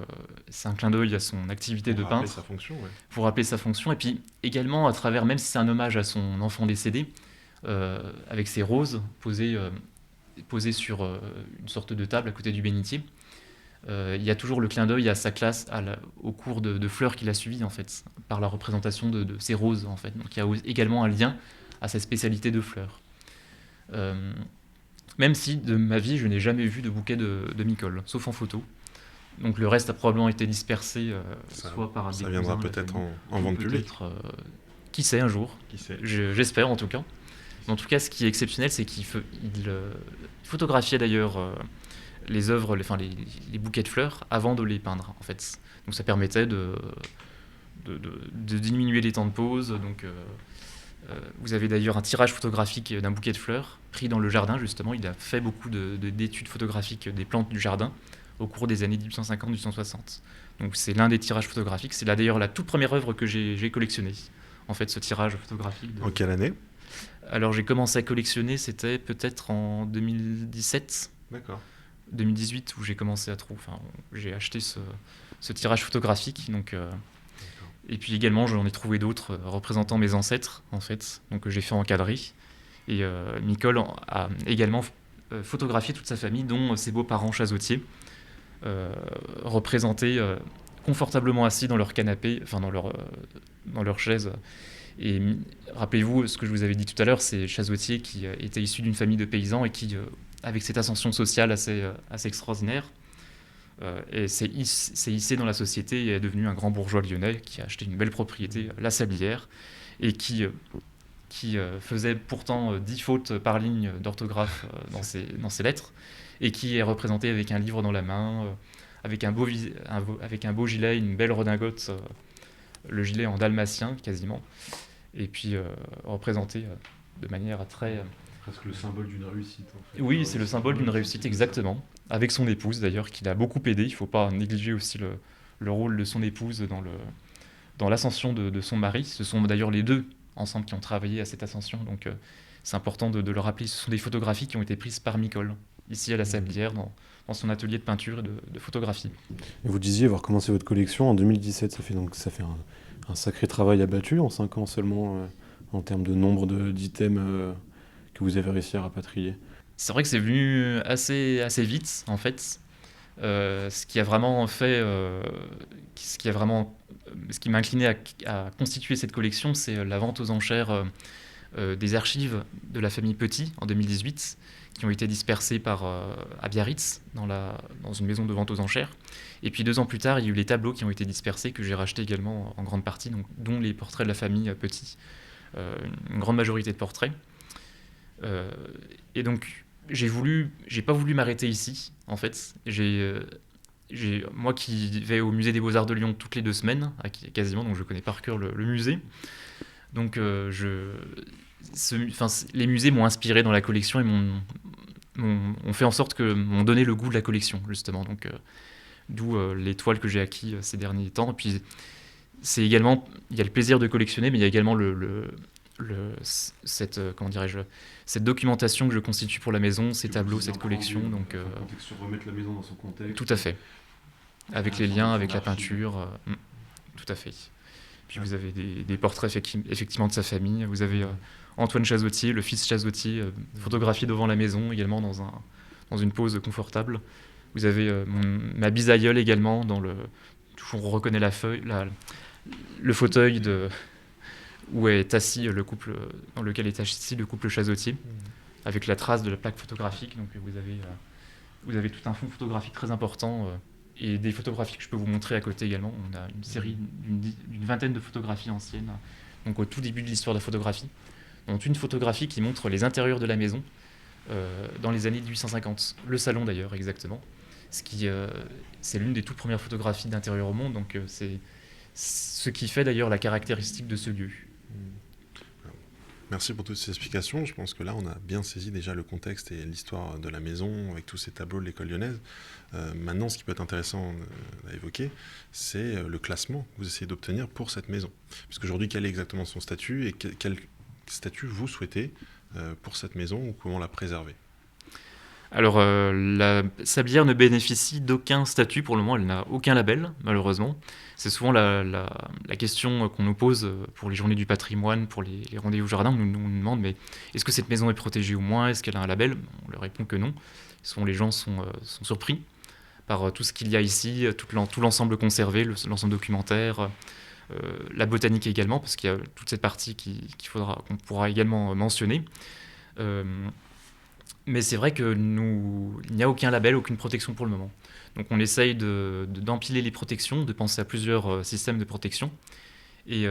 c'est un clin d'œil à son activité de peintre. Sa fonction, ouais. Pour rappeler sa fonction, et puis également à travers, même si c'est un hommage à son enfant décédé, avec ses roses posées sur une sorte de table à côté du bénitier, il y a toujours le clin d'œil à sa classe, au cours de fleurs qu'il a suivi en fait, par la représentation de ces roses en fait. Donc il y a également un lien à sa spécialité de fleurs. Euh, Même si de ma vie, je n'ai jamais vu de bouquet de Micole, sauf en photo. Donc le reste a probablement été dispersé, soit par des Ça cousins viendra de la peut-être famille, en ou vente publique. peut-être, qui sait, un jour. Qui sait. J'espère en tout cas. Mais en tout cas, ce qui est exceptionnel, c'est qu'il photographiait d'ailleurs les œuvres, les bouquets de fleurs avant de les peindre, en fait. Donc ça permettait de diminuer les temps de pause. Donc vous avez d'ailleurs un tirage photographique d'un bouquet de fleurs pris dans le jardin, justement. Il a fait beaucoup d'études photographiques des plantes du jardin au cours des années 1850-1860. Donc c'est l'un des tirages photographiques. C'est là d'ailleurs la toute première œuvre que j'ai collectionnée, en fait, ce tirage photographique. En quelle année? Alors j'ai commencé à collectionner, c'était peut-être en 2017. D'accord. 2018 où j'ai commencé à trouver, enfin, j'ai acheté ce tirage photographique. Donc, et puis également, j'en ai trouvé d'autres représentant mes ancêtres, en fait, donc que j'ai fait encadrer. Et Micole a également photographié toute sa famille, dont ses beaux-parents chazotiers, représentés confortablement assis dans leur canapé, enfin dans leur chaise. Et rappelez-vous ce que je vous avais dit tout à l'heure, c'est Chazotier qui était issu d'une famille de paysans et qui, avec cette ascension sociale assez extraordinaire, et s'est hissé dans la société et est devenu un grand bourgeois lyonnais qui a acheté une belle propriété, la Sablière, et qui faisait pourtant 10 fautes par ligne d'orthographe dans ses lettres, et qui est représenté avec un livre dans la main, avec un beau gilet, une belle redingote, le gilet en dalmatien quasiment, et puis représenté de manière très... Presque le symbole d'une réussite, en fait. Oui, c'est le symbole d'une réussite, exactement. Avec son épouse, d'ailleurs, qui l'a beaucoup aidé. Il ne faut pas négliger aussi le rôle de son épouse dans l'ascension de son mari. Ce sont d'ailleurs les deux, ensemble, qui ont travaillé à cette ascension. Donc, c'est important de le rappeler. Ce sont des photographies qui ont été prises par Micole, ici à la Sablière, dans son atelier de peinture et de photographie. Et vous disiez avoir commencé votre collection en 2017. Ça fait un sacré travail abattu en 5 ans seulement, en termes de nombre d'items que vous avez réussi à rapatrier. C'est vrai que c'est venu assez vite, en fait. Ce qui a vraiment fait, ce qui m'a incliné à constituer cette collection, c'est la vente aux enchères des archives de la famille Petit en 2018, qui ont été dispersées à Biarritz, dans une maison de vente aux enchères. Et puis 2 ans plus tard, il y a eu les tableaux qui ont été dispersés, que j'ai rachetés également en grande partie, dont les portraits de la famille Petit, une grande majorité de portraits. Et donc, j'ai pas voulu m'arrêter ici, en fait. Moi qui vais au musée des Beaux-Arts de Lyon toutes les 2 semaines, quasiment, donc je connais par cœur le musée. Donc, les musées m'ont inspiré dans la collection et ont fait en sorte que m'ont donné le goût de la collection, justement. Donc, d'où les toiles que j'ai acquis ces derniers temps. Et puis, c'est également, il y a le plaisir de collectionner, mais il y a également comment dirais-je, cette documentation que je constitue pour la maison, ces tableaux, cette collection. Donc, remettre la maison dans son contexte. Tout à fait. Avec les liens, avec la peinture. Tout à fait. Puis vous avez des portraits effectivement de sa famille. Vous avez Antoine Chazotier, le fils Chazotier, photographié devant la maison, également dans une pose confortable. Vous avez ma bisaïeule également, toujours on reconnaît le fauteuil où est assis dans lequel est assis le couple Chazotier, avec la trace de la plaque photographique. Donc vous avez tout un fond photographique très important, et des photographies que je peux vous montrer à côté également. On a une série d'une vingtaine de photographies anciennes, donc au tout début de l'histoire de la photographie. Donc une photographie qui montre les intérieurs de la maison dans les années 1850, le salon d'ailleurs exactement. C'est l'une des toutes premières photographies d'intérieur au monde, donc c'est ce qui fait d'ailleurs la caractéristique de ce lieu. Merci pour toutes ces explications. Je pense que là, on a bien saisi déjà le contexte et l'histoire de la maison avec tous ces tableaux de l'école lyonnaise. Maintenant, ce qui peut être intéressant à évoquer, c'est le classement que vous essayez d'obtenir pour cette maison. Parce qu'aujourd'hui, quel est exactement son statut et quel statut vous souhaitez pour cette maison ou comment la préserver ? Alors, la Sablière ne bénéficie d'aucun statut pour le moment, elle n'a aucun label, malheureusement. C'est souvent la question qu'on nous pose pour les journées du patrimoine, pour les rendez-vous jardin. On nous demande, mais est-ce que cette maison est protégée au moins ? Est-ce qu'elle a un label ? On leur répond que non. Les gens sont surpris par tout ce qu'il y a ici, tout l'ensemble conservé, l'ensemble documentaire, la botanique également, parce qu'il y a toute cette partie qu'on pourra également mentionner. Mais c'est vrai que il n'y a aucun label, aucune protection pour le moment. Donc on essaye d'empiler les protections, de penser à plusieurs systèmes de protection. Et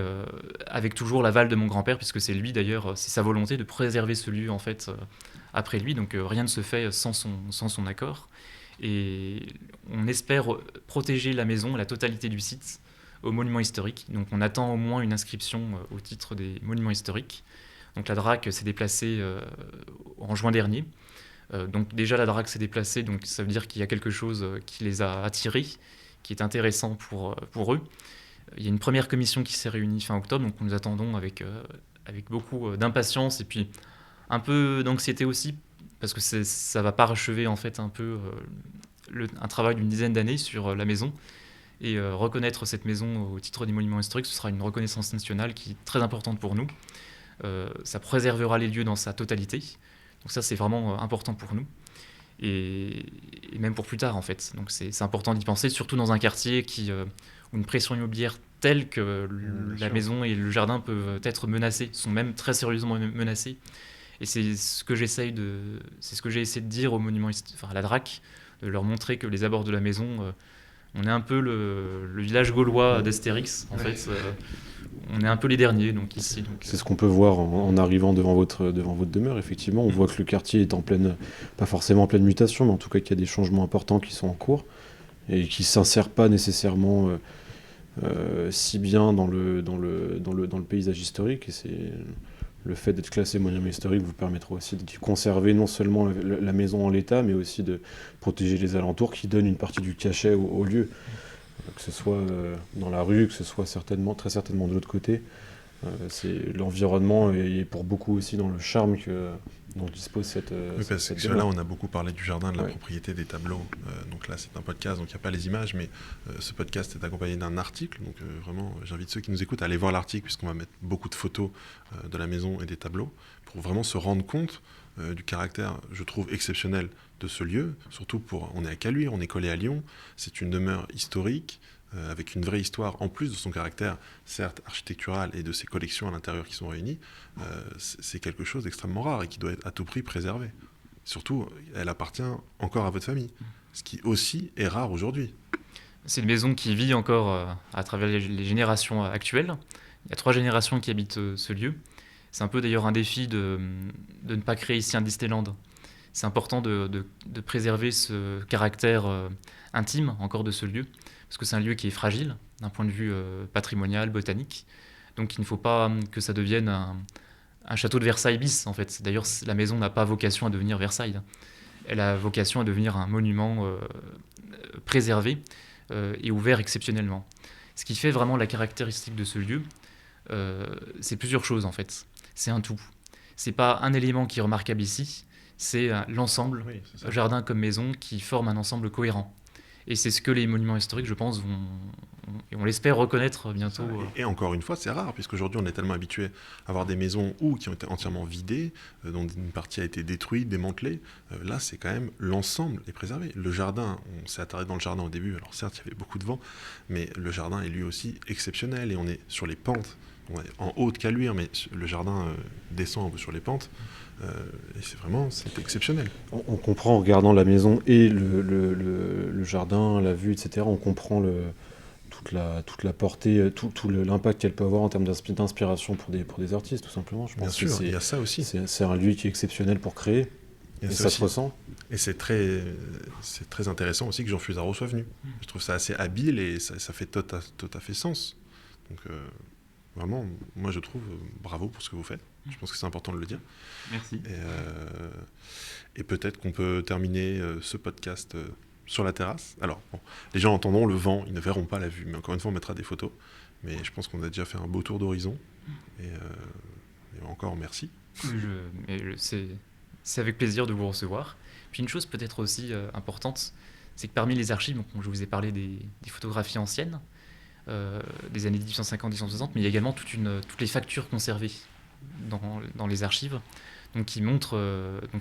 avec toujours l'aval de mon grand-père, puisque c'est lui d'ailleurs, c'est sa volonté de préserver ce lieu en fait après lui. Donc rien ne se fait sans son accord. Et on espère protéger la maison, la totalité du site, aux monuments historiques. Donc on attend au moins une inscription au titre des monuments historiques. Donc la DRAC s'est déplacée en juin dernier. Donc déjà la DRAC s'est déplacée, donc ça veut dire qu'il y a quelque chose qui les a attirés, qui est intéressant pour eux. Il y a une première commission qui s'est réunie fin octobre, donc nous attendons avec beaucoup d'impatience et puis un peu d'anxiété aussi, parce que ça va parachever en fait un peu un travail d'une dizaine d'années sur la maison. Et reconnaître cette maison au titre des monuments historiques, ce sera une reconnaissance nationale qui est très importante pour nous. Ça préservera les lieux dans sa totalité. Donc ça, c'est vraiment important pour nous. Et même pour plus tard, en fait. Donc c'est important d'y penser, surtout dans un quartier où une pression immobilière telle que la maison et le jardin peuvent être menacés, sont même très sérieusement menacés. Et c'est ce que j'ai essayé de dire aux monuments, à la DRAC, de leur montrer que les abords de la maison, on est un peu le village gaulois d'Astérix, en fait. On est un peu les derniers, donc ici. C'est ce qu'on peut voir en arrivant devant votre demeure, effectivement. On voit que le quartier est pas forcément en pleine mutation, mais en tout cas qu'il y a des changements importants qui sont en cours et qui ne s'insèrent pas nécessairement si bien dans le paysage historique. Et c'est le fait d'être classé monument historique vous permettra aussi de conserver non seulement la maison en l'état, mais aussi de protéger les alentours qui donnent une partie du cachet au lieu. Que ce soit dans la rue, que ce soit très certainement de l'autre côté. L'environnement est pour beaucoup aussi dans le charme dont dispose cette oui, parce que demeure. là, on a beaucoup parlé du jardin, de la propriété des tableaux. Donc là, c'est un podcast, donc il n'y a pas les images, mais ce podcast est accompagné d'un article. Donc vraiment, j'invite ceux qui nous écoutent à aller voir l'article, puisqu'on va mettre beaucoup de photos de la maison et des tableaux, pour vraiment se rendre compte du caractère, je trouve, exceptionnel de ce lieu. Surtout on est à Caluire, on est collé à Lyon. C'est une demeure historique, avec une vraie histoire, en plus de son caractère, certes architectural, et de ses collections à l'intérieur qui sont réunies. C'est quelque chose d'extrêmement rare et qui doit être à tout prix préservé. Surtout, elle appartient encore à votre famille, ce qui aussi est rare aujourd'hui. C'est une maison qui vit encore à travers les générations actuelles. Il y a 3 générations qui habitent ce lieu. C'est un peu d'ailleurs un défi de ne pas créer ici un Disneyland. C'est important de préserver ce caractère intime encore de ce lieu, parce que c'est un lieu qui est fragile d'un point de vue patrimonial, botanique. Donc il ne faut pas que ça devienne un château de Versailles bis, en fait. D'ailleurs, la maison n'a pas vocation à devenir Versailles. Elle a vocation à devenir un monument préservé et ouvert exceptionnellement. Ce qui fait vraiment la caractéristique de ce lieu, c'est plusieurs choses, en fait. C'est un tout. C'est pas un élément qui est remarquable ici, c'est l'ensemble, jardin comme maison, qui forme un ensemble cohérent. Et c'est ce que les monuments historiques, je pense, et on l'espère reconnaître bientôt. Et encore une fois, c'est rare, puisqu'aujourd'hui on est tellement habitué à avoir des maisons qui ont été entièrement vidées, dont une partie a été détruite, démantelée. Là, c'est quand même l'ensemble est préservé. Le jardin, on s'est attardé dans le jardin au début, alors certes, il y avait beaucoup de vent, mais le jardin est lui aussi exceptionnel, et on est sur les pentes. On est en haut de Caluire, mais le jardin descend un peu sur les pentes. Et c'est exceptionnel. On comprend en regardant la maison et le jardin, la vue, etc. On comprend toute la portée, tout l'impact qu'elle peut avoir en termes d'inspiration pour des artistes, tout simplement. Je pense Bien sûr, il y a ça aussi. C'est un lieu qui est exceptionnel pour créer, et ça se ressent. Et c'est très intéressant aussi que Jean Fusaro soit venu. Je trouve ça assez habile et ça fait tout à fait sens. Donc vraiment, moi je trouve bravo pour ce que vous faites. Je pense que c'est important de le dire. Merci. Et peut-être qu'on peut terminer ce podcast sur la terrasse. Alors, bon, les gens entendront le vent, ils ne verront pas la vue, mais encore une fois, on mettra des photos. Mais je pense qu'on a déjà fait un beau tour d'horizon. Et encore merci. C'est avec plaisir de vous recevoir. Puis une chose peut-être aussi importante, c'est que parmi les archives, donc, je vous ai parlé des photographies anciennes, des années 1850-1860, mais il y a également toutes les factures conservées dans les archives, donc qui montrent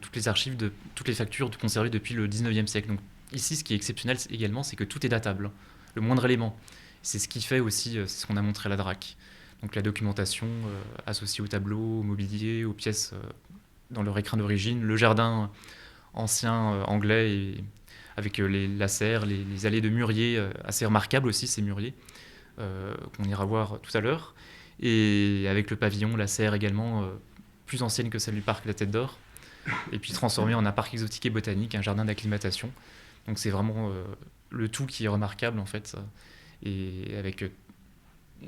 toutes les archives toutes les factures conservées depuis le 19e siècle. Donc ici, ce qui est exceptionnel également, c'est que tout est datable, le moindre élément. C'est ce qui fait aussi, c'est ce qu'on a montré à la DRAC. Donc la documentation associée aux tableaux, au mobilier, aux pièces dans leur écrin d'origine, le jardin ancien anglais, et avec la serre, les allées de mûriers, assez remarquables aussi, ces mûriers, qu'on ira voir tout à l'heure. Et avec le pavillon, la serre également, plus ancienne que celle du parc La Tête d'Or, et puis transformée en un parc exotique et botanique, un jardin d'acclimatation. Donc c'est vraiment le tout qui est remarquable en fait, et avec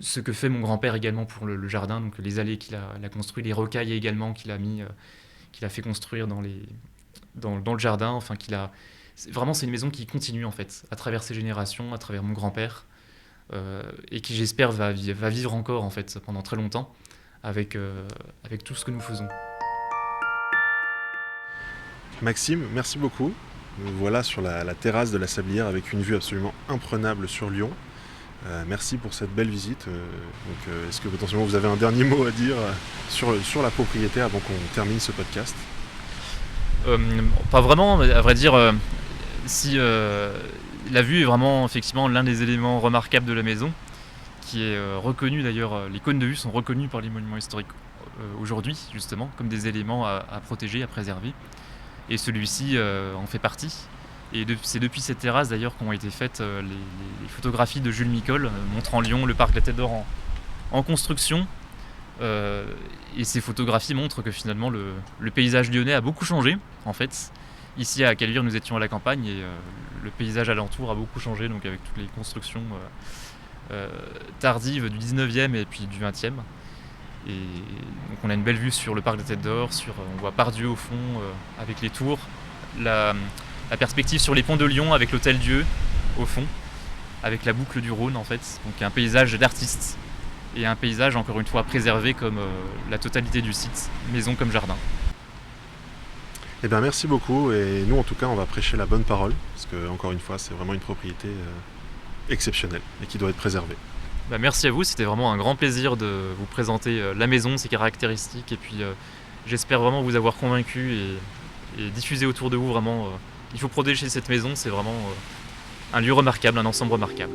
ce que fait mon grand-père également pour le jardin, donc les allées qu'il a construit, les rocailles également qu'il a fait construire dans le jardin, enfin vraiment c'est une maison qui continue en fait, à travers ses générations, à travers mon grand-père, et qui j'espère va vivre encore en fait pendant très longtemps avec tout ce que nous faisons. Maxime, merci beaucoup. Nous voilà sur la terrasse de la Sablière avec une vue absolument imprenable sur Lyon. Merci pour cette belle visite. Est-ce que potentiellement vous avez un dernier mot à dire sur la propriété avant qu'on termine ce podcast ? Pas vraiment, à vrai dire, si la vue est vraiment effectivement l'un des éléments remarquables de la maison, qui est reconnu d'ailleurs, les cônes de vue sont reconnus par les monuments historiques aujourd'hui, justement, comme des éléments à protéger, à préserver. Et celui-ci en fait partie. Et c'est depuis cette terrasse d'ailleurs qu'ont été faites les photographies de Jules Micol, montrant Lyon, le parc La Tête d'Or en construction. Et ces photographies montrent que finalement le paysage lyonnais a beaucoup changé en fait. Ici à Caluire nous étions à la campagne et le paysage alentour a beaucoup changé, donc avec toutes les constructions tardives du 19e et puis du 20e. Et donc on a une belle vue sur le parc de Tête d'Or, on voit Pardieu au fond avec les tours, la perspective sur les ponts de Lyon avec l'Hôtel Dieu au fond, avec la boucle du Rhône en fait, donc un paysage d'artiste et un paysage encore une fois préservé comme la totalité du site, maison comme jardin. Eh bien merci beaucoup, et nous en tout cas on va prêcher la bonne parole, parce que encore une fois c'est vraiment une propriété exceptionnelle et qui doit être préservée. Merci à vous, c'était vraiment un grand plaisir de vous présenter la maison, ses caractéristiques, et puis j'espère vraiment vous avoir convaincu et diffuser autour de vous vraiment. Il faut protéger cette maison, c'est vraiment un lieu remarquable, un ensemble remarquable.